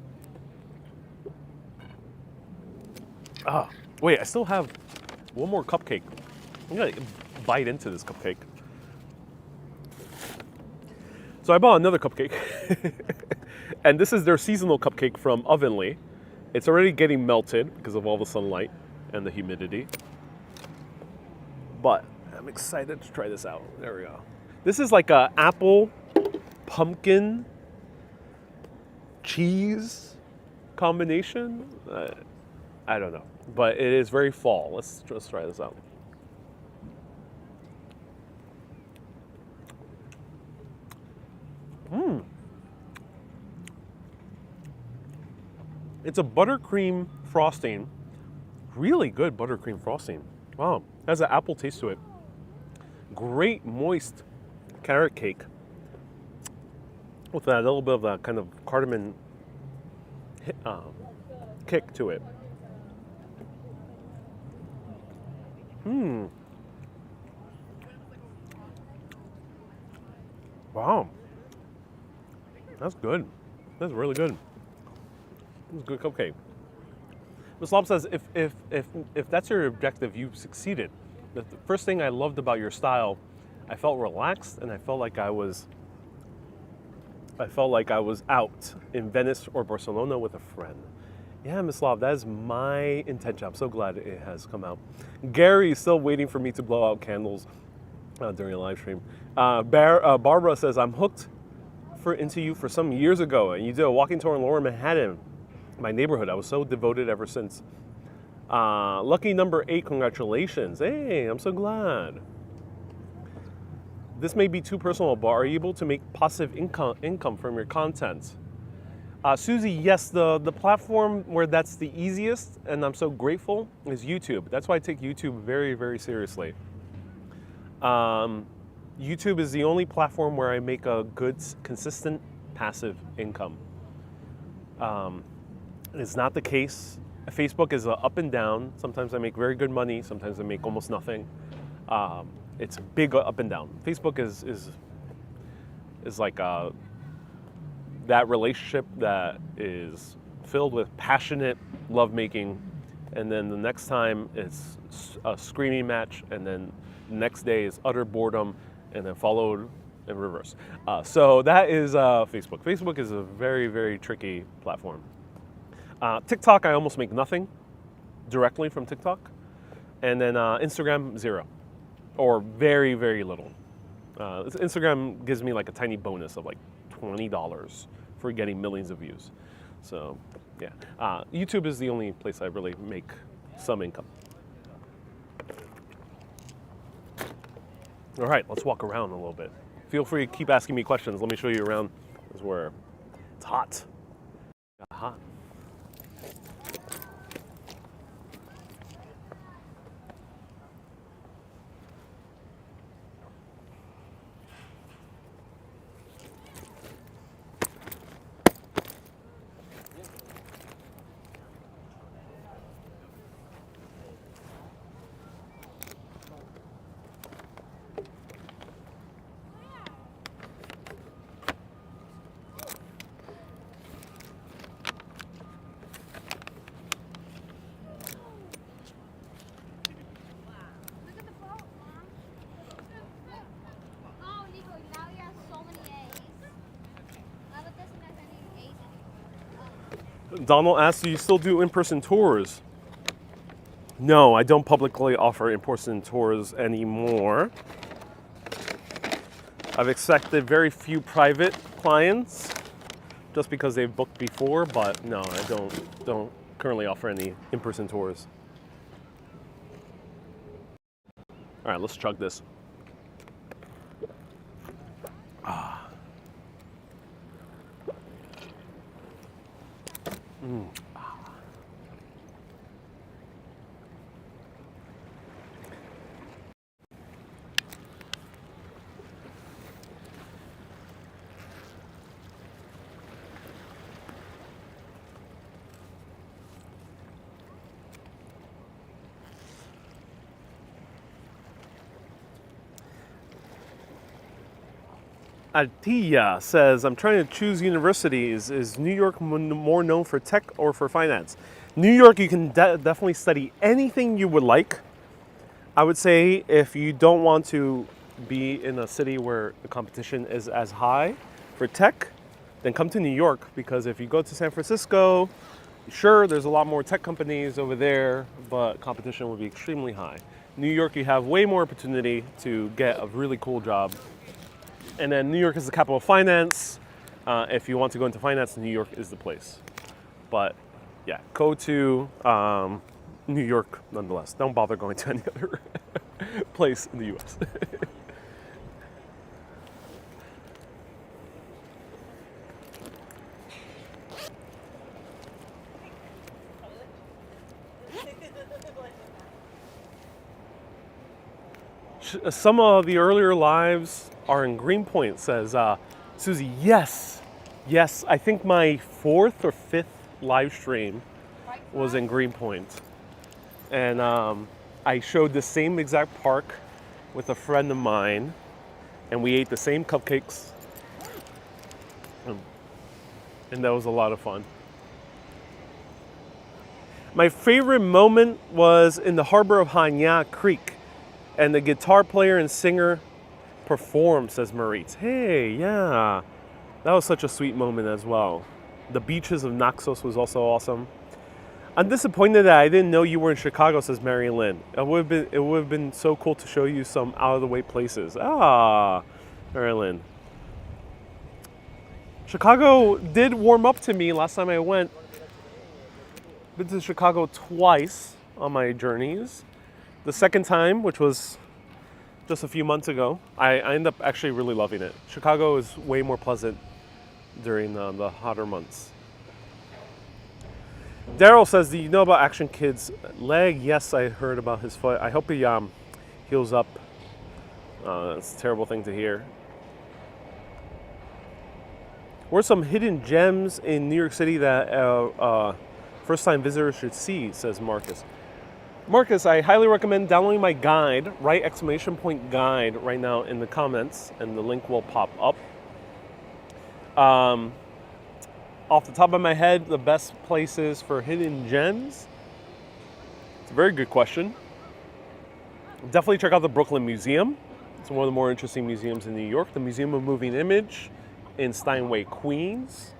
Ah, wait, I still have one more cupcake. I'm gonna bite into this cupcake. So I bought another cupcake, and this is their seasonal cupcake from Ovenly. It's already getting melted because of all the sunlight and the humidity. But I'm excited to try this out. There we go. This is like a apple, pumpkin, cheese combination. I don't know, but it is very fall. Let's try this out. It's a buttercream frosting. Really good buttercream frosting. Wow, it has an apple taste to it. Great moist carrot cake with that little bit of that kind of cardamom kick to it. Wow, that's good. That's really good. It's a good cupcake. Ms. Lob says, if that's your objective, you've succeeded. The first thing I loved about your style, I felt relaxed and I felt like I was out in Venice or Barcelona with a friend. Yeah, Ms. Lob, that is my intention. I'm so glad it has come out. Gary is still waiting for me to blow out candles during a live stream. Barbara says, I'm hooked into you for some years ago, and you did a walking tour in Lower Manhattan, my neighborhood. I was so devoted ever since. Lucky number 8, congratulations. Hey, I'm so glad. This may be too personal, but are you able to make passive income from your content? Susie, yes, the platform where that's the easiest, and I'm so grateful, is YouTube. That's why I take YouTube very, very seriously. YouTube is the only platform where I make a good, consistent, passive income. It's not the case. Facebook is up and down. Sometimes I make very good money. Sometimes I make almost nothing. It's big up and down. Facebook is like that relationship that is filled with passionate lovemaking, and then the next time it's a screaming match, and then the next day is utter boredom, and then followed in reverse. So that is Facebook. Facebook is a very, very tricky platform. TikTok, I almost make nothing directly from TikTok. And then Instagram, 0. Or very, very little. Instagram gives me like a tiny bonus of like $20 for getting millions of views. So yeah, YouTube is the only place I really make some income. All right, let's walk around a little bit. Feel free to keep asking me questions. Let me show you around. This is where it's hot. Got hot. Look at the boat, Mom. Oh, Nico, now you have so many A's. Now that doesn't have any A's anymore. Donald asks, do you still do in-person tours? No, I don't publicly offer in-person tours anymore. I've accepted very few private clients just because they've booked before, but no, I don't currently offer any in-person tours. All right, let's chug this. Atia says, I'm trying to choose universities. Is New York more known for tech or for finance? New York, you can definitely study anything you would like. I would say if you don't want to be in a city where the competition is as high for tech, then come to New York, because if you go to San Francisco, sure, there's a lot more tech companies over there, but competition will be extremely high. New York, you have way more opportunity to get a really cool job. And then New York is the capital of finance. If you want to go into finance, New York is the place. But yeah, go to New York nonetheless. Don't bother going to any other place in the US. Some of the earlier lives are in Greenpoint, says Susie. Yes, yes. I think my 4th or 5th live stream was in Greenpoint. And I showed the same exact park with a friend of mine, and we ate the same cupcakes. And that was a lot of fun. My favorite moment was in the harbor of Hanya Creek, and the guitar player and singer performed, says Maurice. Hey, yeah. That was such a sweet moment as well. The beaches of Naxos was also awesome. I'm disappointed that I didn't know you were in Chicago, says Mary Lynn. It would have been so cool to show you some out of the way places. Ah, Mary Lynn. Chicago did warm up to me last time I went. Been to Chicago twice on my journeys. The second time, which was just a few months ago, I ended up actually really loving it. Chicago is way more pleasant during the hotter months. Daryl says, do you know about Action Kid's leg? Yes, I heard about his foot. I hope he heals up. It's a terrible thing to hear. What are some hidden gems in New York City that first-time visitors should see, says Marcus. Marcus, I highly recommend downloading my guide, right exclamation point guide, right now in the comments, and the link will pop up. Off the top of my head, the best places for hidden gems? It's a very good question. Definitely check out the Brooklyn Museum. It's one of the more interesting museums in New York. The Museum of Moving Image in Steinway, Queens.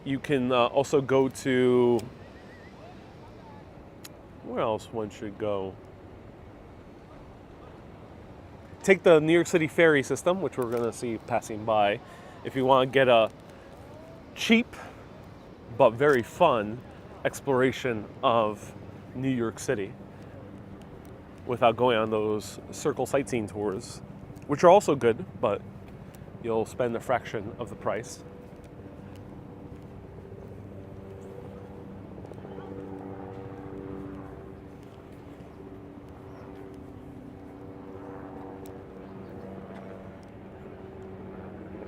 You can also go to, where else one should go? Take the New York City Ferry system, which we're going to see passing by, if you want to get a cheap but very fun exploration of New York City without going on those circle sightseeing tours, which are also good, but you'll spend a fraction of the price.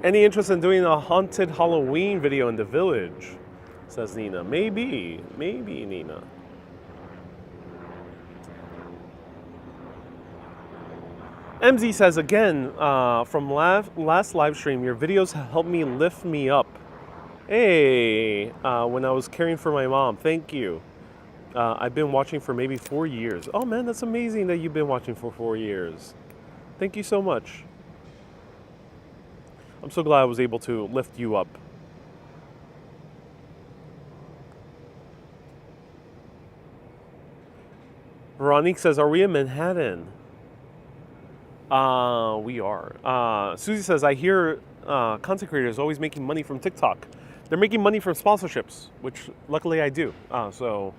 Any interest in doing a haunted Halloween video in the village? Says Nina. Maybe Nina. MZ says again, from last live stream, your videos helped lift me up. Hey, when I was caring for my mom, thank you. I've been watching for maybe 4 years. Oh man, that's amazing that you've been watching for 4 years. Thank you so much. I'm so glad I was able to lift you up. Veronique says, are we in Manhattan? We are. Susie says, I hear content creators always making money from TikTok. They're making money from sponsorships, which luckily I do. So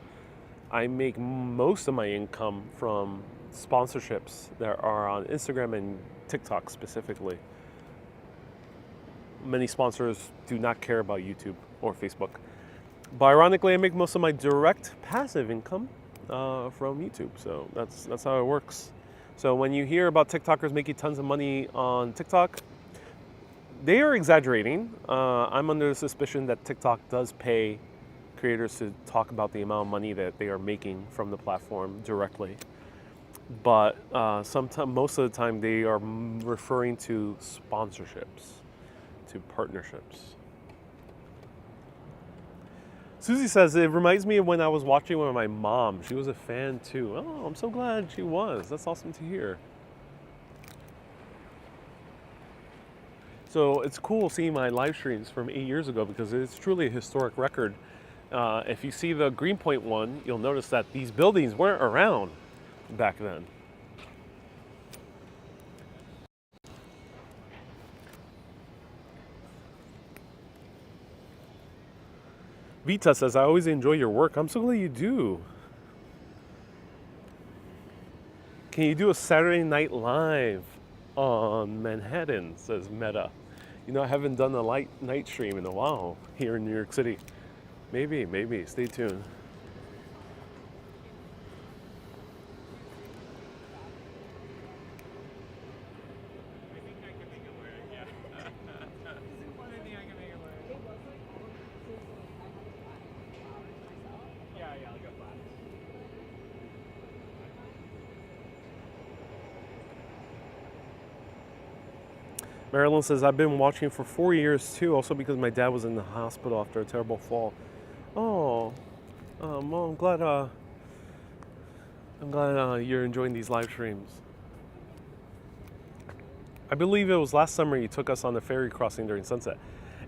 I make most of my income from sponsorships that are on Instagram and TikTok specifically. Many sponsors do not care about YouTube or Facebook. But ironically, I make most of my direct passive income from YouTube. So that's how it works. So when you hear about TikTokers making tons of money on TikTok, they are exaggerating. I'm under the suspicion that TikTok does pay creators to talk about the amount of money that they are making from the platform directly. but most of the time they are referring to sponsorships, to partnerships. Susie says, it reminds me of when I was watching with my mom. She was a fan too. Oh, I'm so glad she was. That's awesome to hear. So it's cool seeing my live streams from 8 years ago because it's truly a historic record. If you see the Greenpoint one, you'll notice that these buildings weren't around back then. Vita says, I always enjoy your work. I'm so glad you do. Can you do a Saturday Night Live on Manhattan, says Meta. You know, I haven't done a night stream in a while here in New York City. Maybe. Stay tuned. Marilyn says, I've been watching for 4 years too, also because my dad was in the hospital after a terrible fall. Oh, well, I'm glad you're enjoying these live streams. I believe it was last summer you took us on the ferry crossing during sunset.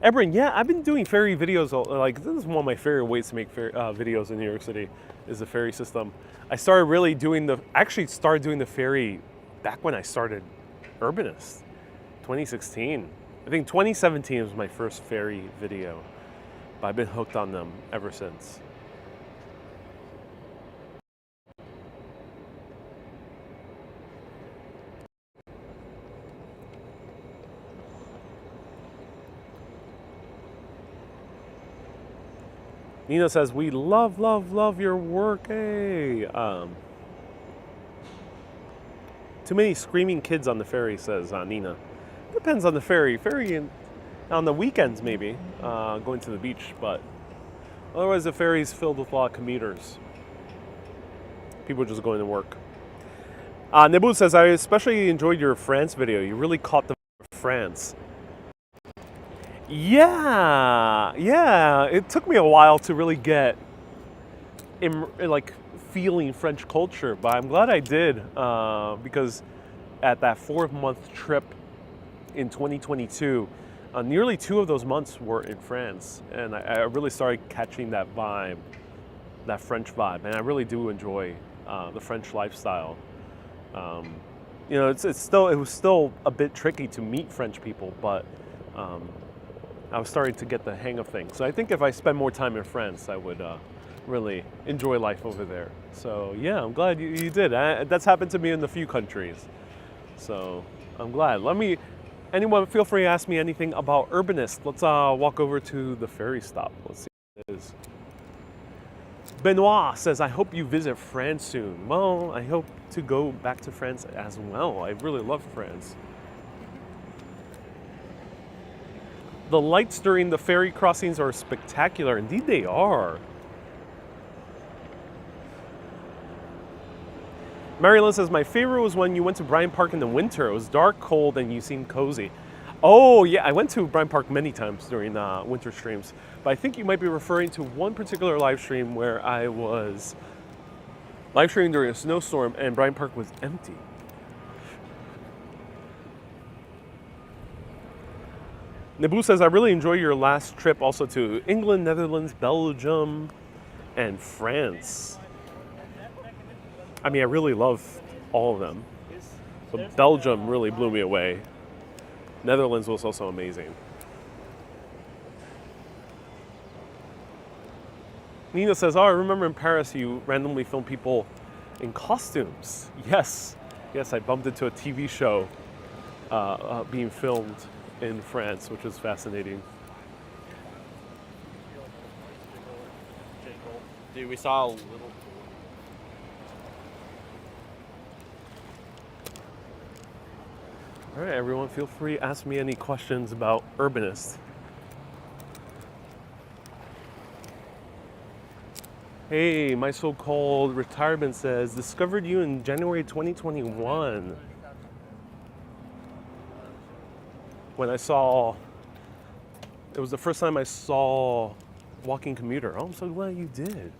Ebron, yeah, I've been doing ferry videos. Like, this is one of my favorite ways to make videos in New York City, is the ferry system. I started really doing started doing the ferry back when I started Urbanist. 2016. I think 2017 was my first ferry video, but I've been hooked on them ever since. Nina says, we love your work, hey. Too many screaming kids on the ferry, says Nina. Depends on the ferry. On the weekends, maybe, going to the beach, but otherwise the ferry's filled with a lot of commuters. People just going to work. Nebu says, I especially enjoyed your France video. You really caught the France. Yeah. It took me a while to really get feeling French culture, but I'm glad I did because at that 4-month trip in 2022, nearly 2 of those months were in France, and I really started catching that vibe, that French vibe, and I really do enjoy the French lifestyle. You know, it was still a bit tricky to meet French people, but I was starting to get the hang of things. So I think if I spend more time in France, I would really enjoy life over there. So yeah, I'm glad you did. That's happened to me in a few countries. So I'm glad. Anyone feel free to ask me anything about Urbanist. Let's walk over to the ferry stop. Let's see what it is. Benoit says, I hope you visit France soon. Well, I hope to go back to France as well. I really love France. The lights during the ferry crossings are spectacular. Indeed they are. Marilyn says, my favorite was when you went to Bryant Park in the winter. It was dark, cold, and you seemed cozy. Oh, yeah, I went to Bryant Park many times during winter streams. But I think you might be referring to one particular live stream where I was live streaming during a snowstorm and Bryant Park was empty. Nabu says, I really enjoyed your last trip also to England, Netherlands, Belgium, and France. I mean, I really love all of them. But Belgium really blew me away. Netherlands was also amazing. Nina says, I remember in Paris you randomly filmed people in costumes. Yes, I bumped into a TV show being filmed in France, which is fascinating. Dude, we saw a little... All right, everyone, feel free to ask me any questions about Urbanist. Hey, my so-called retirement says, discovered you in January 2021. When I saw, it was the first time I saw Walking Commuter. Oh, I'm so glad you did.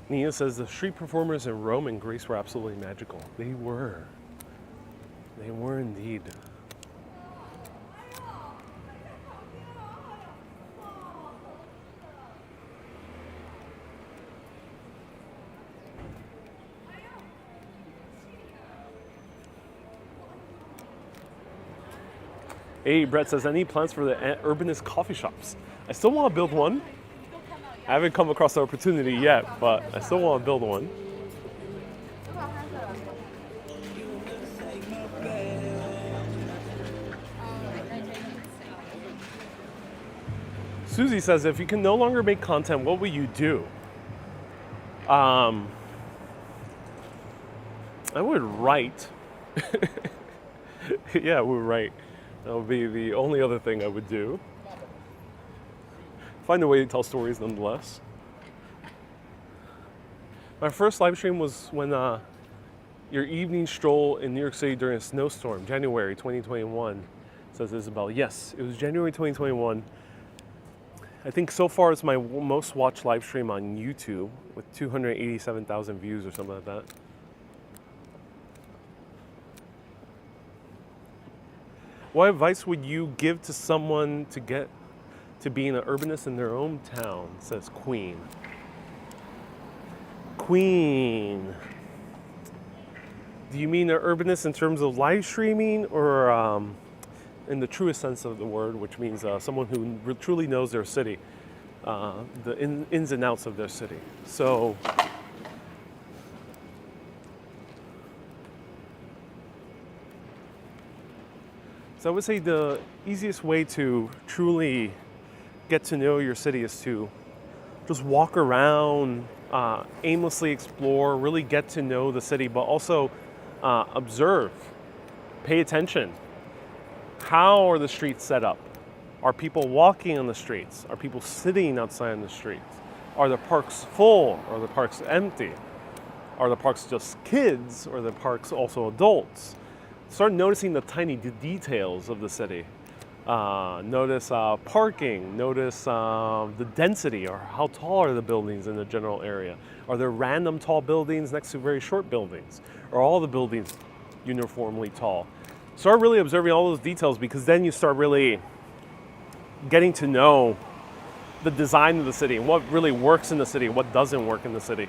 Nia says the street performers in Rome and Greece were absolutely magical. They were. They were indeed. Hey, Brett says, any plans for the Urbanist coffee shops? I still want to build one. I haven't come across the opportunity yet, but I still want to build one. Susie says, if you can no longer make content, what will you do? I would write. Yeah, I would write. That would be the only other thing I would do. Find a way to tell stories nonetheless. My first live stream was when your evening stroll in New York City during a snowstorm, January 2021, says Isabel. Yes, it was January 2021. I think so far it's my most watched live stream on YouTube with 287,000 views or something like that. What advice would you give to someone to get to being an urbanist in their own town, says Queen. Queen. Do you mean an urbanist in terms of live streaming or in the truest sense of the word, which means someone who truly knows their city, the ins and outs of their city? So I would say the easiest way to truly get to know your city is to just walk around, aimlessly explore, really get to know the city, but also observe, pay attention. How are the streets set up? Are people walking on the streets? Are people sitting outside on the streets? Are the parks full? Are the parks empty? Are the parks just kids? Or are the parks also adults? Start noticing the tiny details of the city. Notice parking, notice the density, or how tall are the buildings in the general area. Are there random tall buildings next to very short buildings? Are all the buildings uniformly tall? Start really observing all those details, because then you start really getting to know the design of the city, and what really works in the city, what doesn't work in the city,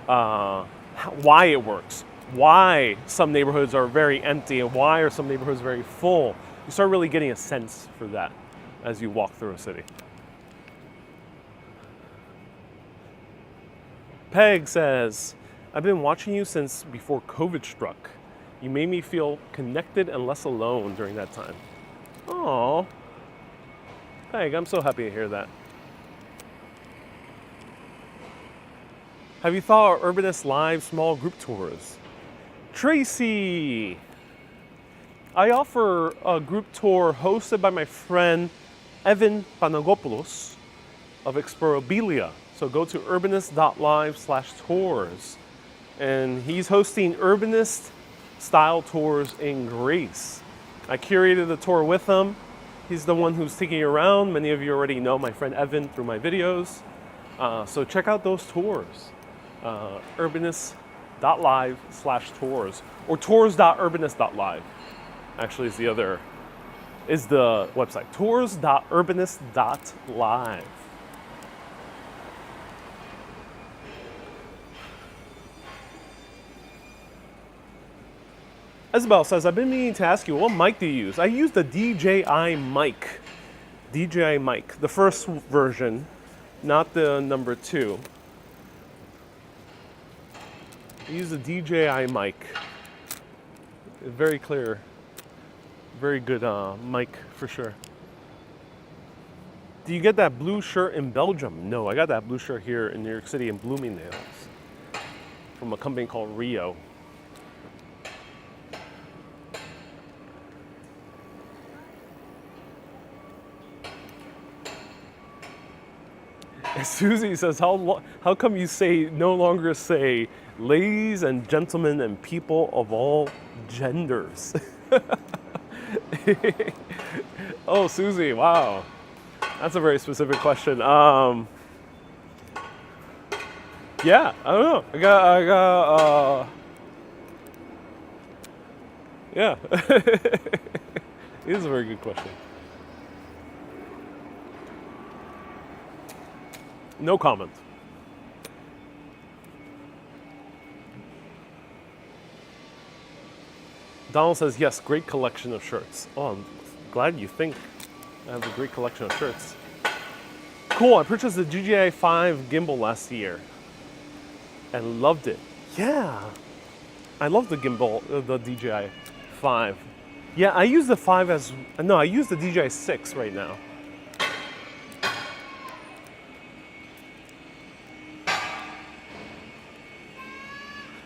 why it works, why some neighborhoods are very empty, and why are some neighborhoods very full. You start really getting a sense for that as you walk through a city. Peg says, I've been watching you since before COVID struck. You made me feel connected and less alone during that time. Aww. Peg, I'm so happy to hear that. Have you thought of Urbanist Live small group tours? Tracy! I offer a group tour hosted by my friend Evan Panagopoulos of Explorabilia. So go to urbanist.live/tours. And he's hosting urbanist style tours in Greece. I curated the tour with him. He's the one who's taking you around. Many of you already know my friend Evan through my videos. So check out those tours. Urbanist .live/tours, or tours.urbanist.live. Actually, is the website. Tours.urbanist.live. Isabel says, I've been meaning to ask you, what mic do you use? I use the DJI mic. DJI mic, the first version, not the number 2. I use the DJI mic. Very clear, very good mic for sure. Do you get that blue shirt in Belgium? No, I got that blue shirt here in New York City in Bloomingdale's from a company called Rio. Susie says, how come you no longer say ladies and gentlemen and people of all genders? Oh, Susie, wow. That's a very specific question. Yeah, I don't know. Yeah. It is a very good question. No comment. Donald says, yes, great collection of shirts. Oh, I'm glad you think I have a great collection of shirts. Cool, I purchased the DJI 5 gimbal last year and loved it. Yeah, I love the gimbal, the DJI 5. Yeah, I use the 5 I use the DJI 6 right now.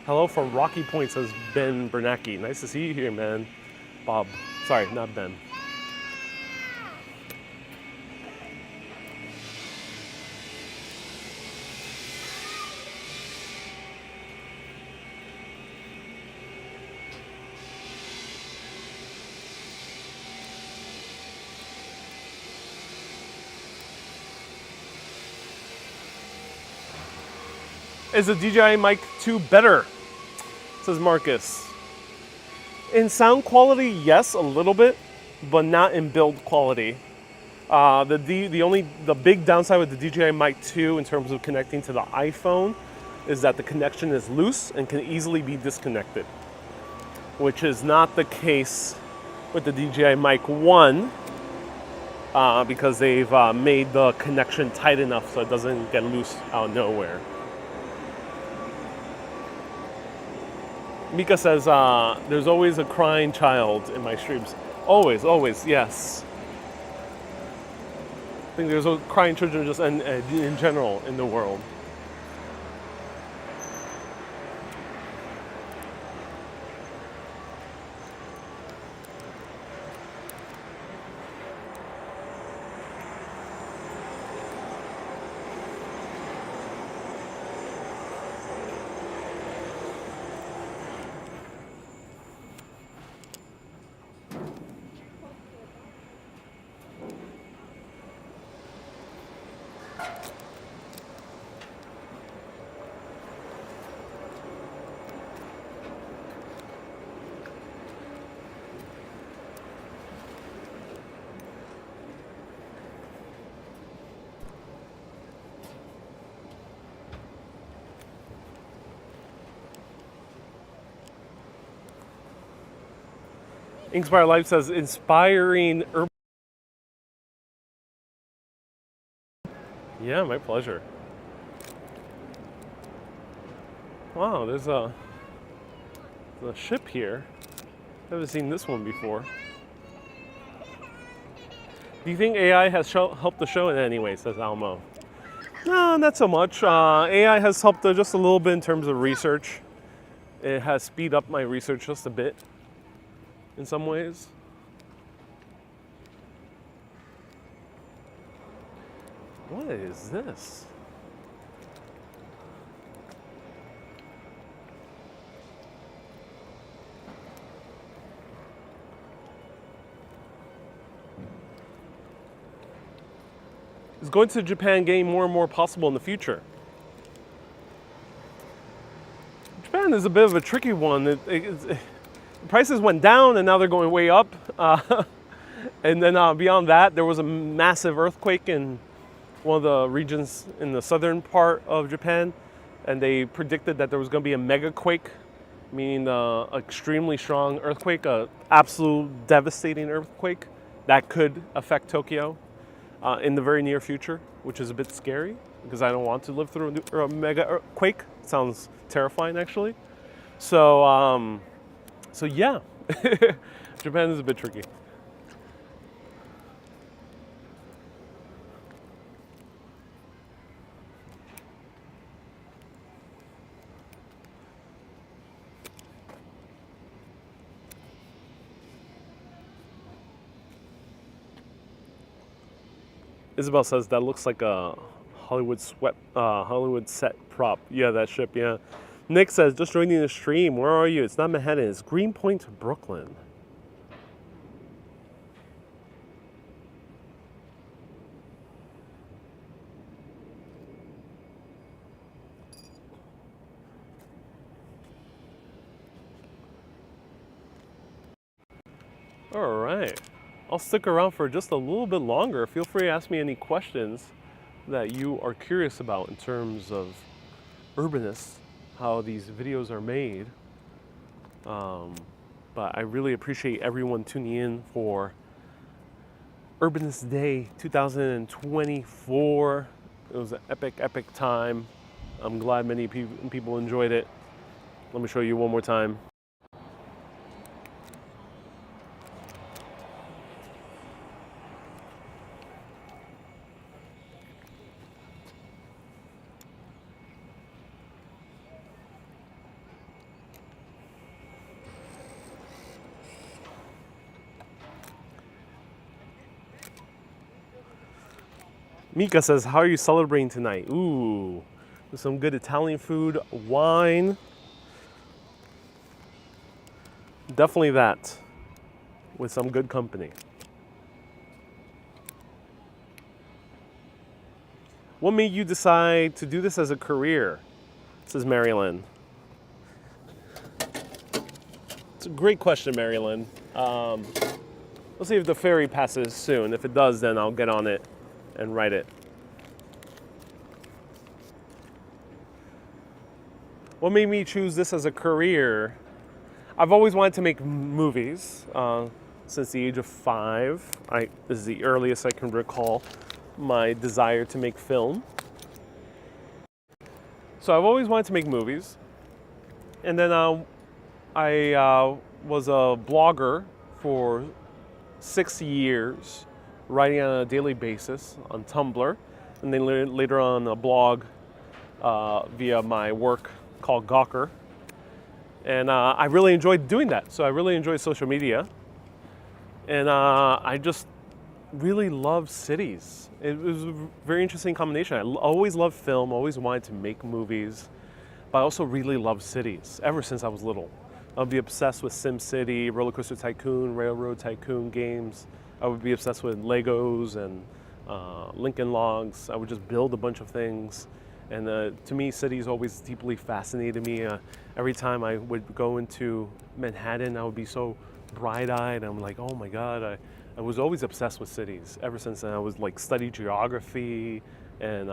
Hello from Rocky Point, says Ben Bernacki. Nice to see you here, man. Bob. Sorry, not Ben. Is the DJI Mic 2 better? Says Marcus. In sound quality, yes, a little bit, but not in build quality. The big downside with the DJI Mic 2 in terms of connecting to the iPhone is that the connection is loose and can easily be disconnected, which is not the case with the DJI Mic 1 because they've made the connection tight enough so it doesn't get loose out of nowhere. Mika says, there's always a crying child in my streams. Always, yes. I think there's crying children just in general in the world. Inkspire Life says, inspiring urban. Yeah, my pleasure. Wow, there's a ship here. I haven't seen this one before. Do you think AI has helped the show in any way, says Almo? No, not so much. AI has helped just a little bit in terms of research. It has speed up my research just a bit in some ways. What is this? Is going to Japan getting more and more possible in the future? Japan is a bit of a tricky one. Prices went down and now they're going way up. And then beyond that, there was a massive earthquake in one of the regions in the southern part of Japan, and they predicted that there was going to be a mega quake, meaning an extremely strong earthquake, an absolute devastating earthquake that could affect Tokyo in the very near future, which is a bit scary because I don't want to live through a mega quake. It sounds terrifying, actually. So yeah, Japan is a bit tricky. Isabel says that looks like a Hollywood set prop. Yeah, that ship. Yeah. Nick says just joining the stream. Where are you? It's not Manhattan. It's Greenpoint, Brooklyn. All right. I'll stick around for just a little bit longer. Feel free to ask me any questions that you are curious about in terms of Urbanist, how these videos are made. But I really appreciate everyone tuning in for Urbanist Day 2024. It was an epic time. I'm glad many people enjoyed it. Let me show you one more time. Mika says, how are you celebrating tonight? Ooh, with some good Italian food, wine. Definitely that, with some good company. What made you decide to do this as a career? Says Marilyn. It's a great question, Marilyn. Let's see if the ferry passes soon. If it does, then I'll get on it and write it. What made me choose this as a career? I've always wanted to make movies since the age of 5. This is the earliest I can recall my desire to make film. So I've always wanted to make movies. And then I was a blogger for 6 years, writing on a daily basis on Tumblr, and then later on a blog via my work called Gawker. And I really enjoyed doing that. So I really enjoyed social media. And I just really love cities. It was a very interesting combination. I always loved film, always wanted to make movies, but I also really love cities ever since I was little. I'd be obsessed with SimCity, Roller Coaster Tycoon, Railroad Tycoon games. I would be obsessed with Legos and Lincoln Logs. I would just build a bunch of things. And to me, cities always deeply fascinated me. Every time I would go into Manhattan, I would be so bright-eyed. I'm like, oh my God. I was always obsessed with cities. Ever since then, I was like study geography and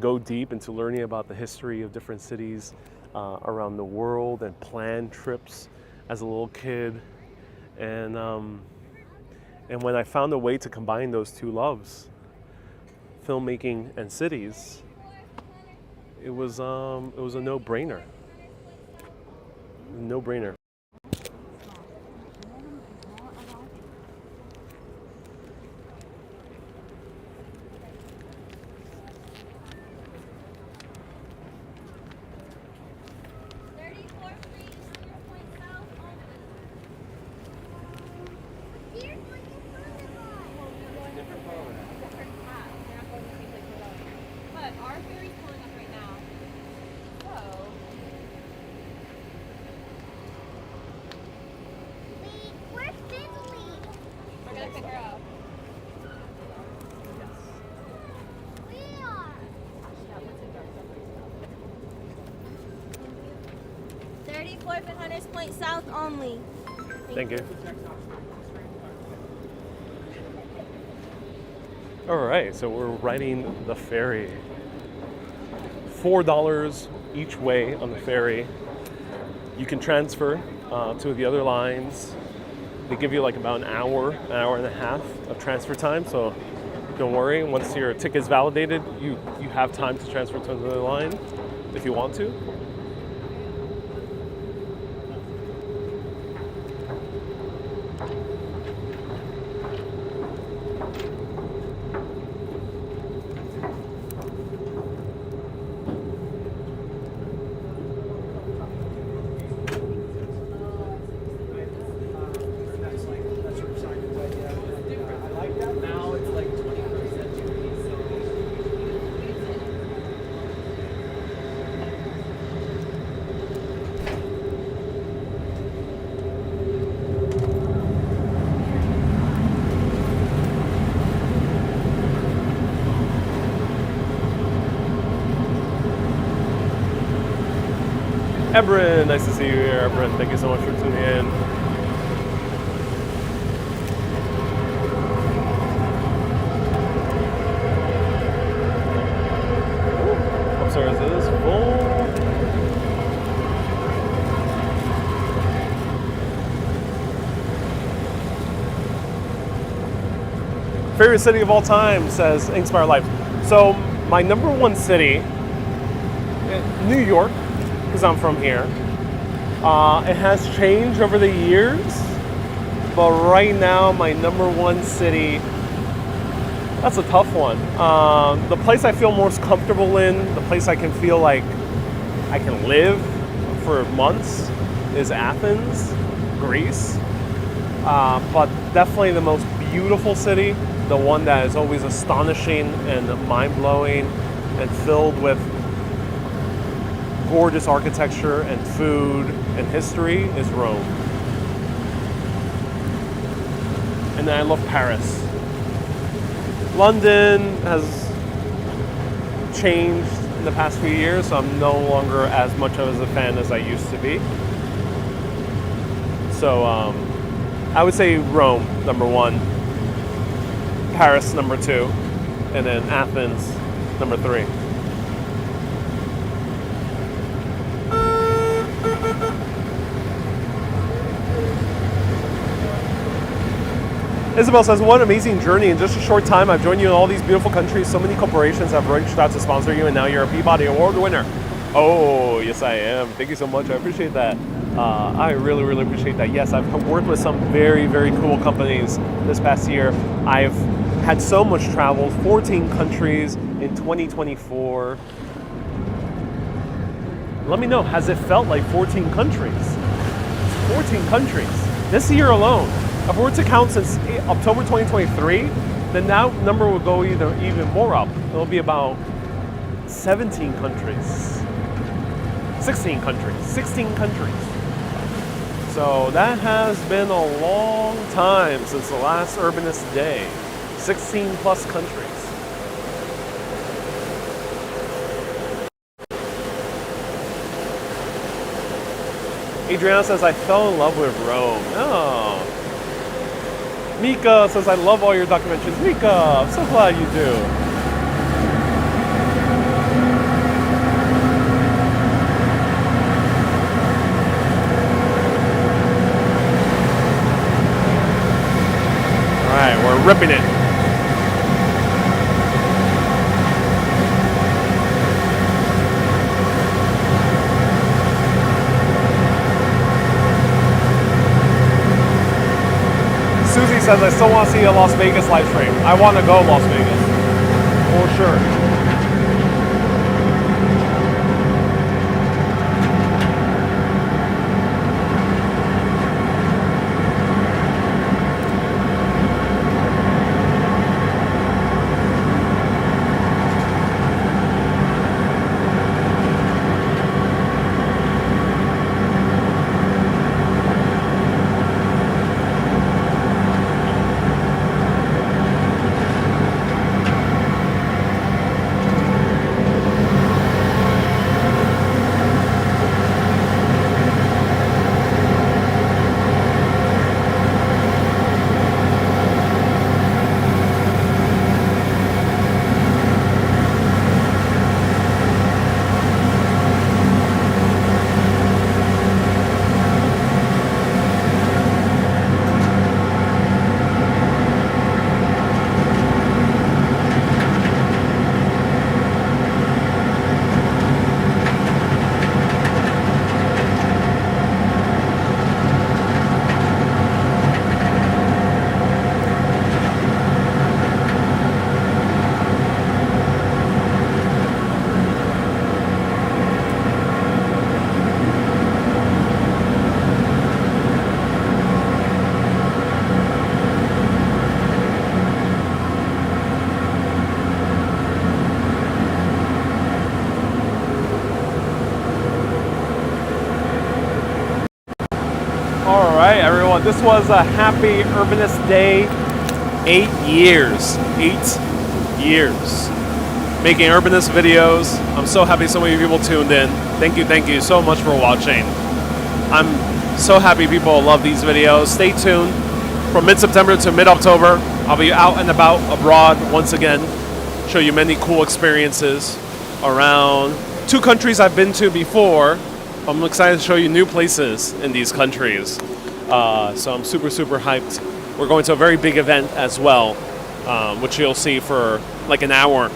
go deep into learning about the history of different cities around the world and plan trips as a little kid. And when I found a way to combine those two loves, filmmaking and cities, it was a no-brainer. No-brainer. 4th and Hunters Point South only. Thank you. All right, so we're riding the ferry. $4 each way on the ferry. You can transfer to the other lines. They give you like about an hour and a half of transfer time. So don't worry, once your ticket is validated, you have time to transfer to another line if you want to. Ebron, nice to see you here, Ebron. Thank you so much for tuning in. Upstairs is full. Favorite city of all time, says Inspire Life. So my number one city, New York, because I'm from here. It has changed over the years, but right now my number one city, that's a tough one. The place I feel most comfortable in, the place I can feel like I can live for months is Athens, Greece. But definitely the most beautiful city, the one that is always astonishing and mind-blowing and filled with gorgeous architecture and food and history is Rome. And then I love Paris. London has changed in the past few years, so I'm no longer as much of a fan as I used to be. So I would say Rome, number one, Paris, number two, and then Athens, number three. Isabel says, what an amazing journey. In just a short time, I've joined you in all these beautiful countries. So many corporations have reached out to sponsor you, and now you're a Peabody Award winner. Oh, yes, I am. Thank you so much. I appreciate that. I really, really appreciate that. Yes, I've worked with some very, very cool companies this past year. I've had so much travel, 14 countries in 2024. Let me know, has it felt like 14 countries? 14 countries. This year alone. If we were to count since October 2023, then that number will go even more up. It'll be about 17 countries. 16 countries. 16 countries. So that has been a long time since the last Urbanist day. 16 plus countries. Adriana says, I fell in love with Rome. Oh. Mika says, I love all your documentaries. Mika, I'm so glad you do. All right, we're ripping it. Susie says, I still want to see a Las Vegas live stream. I want to go Las Vegas, for sure. All right, everyone. This was a happy Urbanist day. 8 years. 8 years. Making Urbanist videos. I'm so happy so many people tuned in. Thank you so much for watching. I'm so happy people love these videos. Stay tuned. From mid-September to mid-October, I'll be out and about abroad once again. Show you many cool experiences around 2 countries I've been to before. I'm excited to show you new places in these countries. So I'm super hyped. We're going to a very big event as well, which you'll see for like an hour,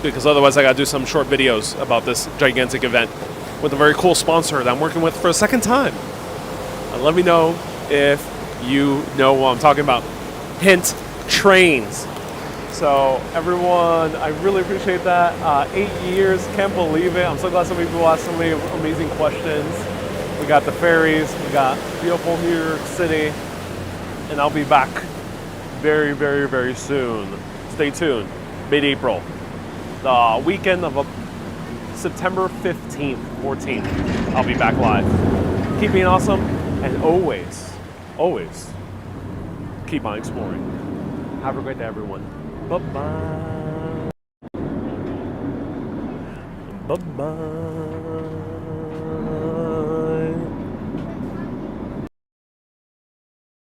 because otherwise I gotta do some short videos about this gigantic event with a very cool sponsor that I'm working with for a second time. And let me know if you know what I'm talking about. Hint, trains. So everyone, I really appreciate that. 8 years, can't believe it. I'm so glad so many people asked so many amazing questions. We got the ferries, we got beautiful New York City, and I'll be back very soon. Stay tuned, mid-April. The weekend of September 15th, 14th, I'll be back live. Keep being awesome, and always keep on exploring. Have a great day, everyone. Bye-bye. Bye-bye.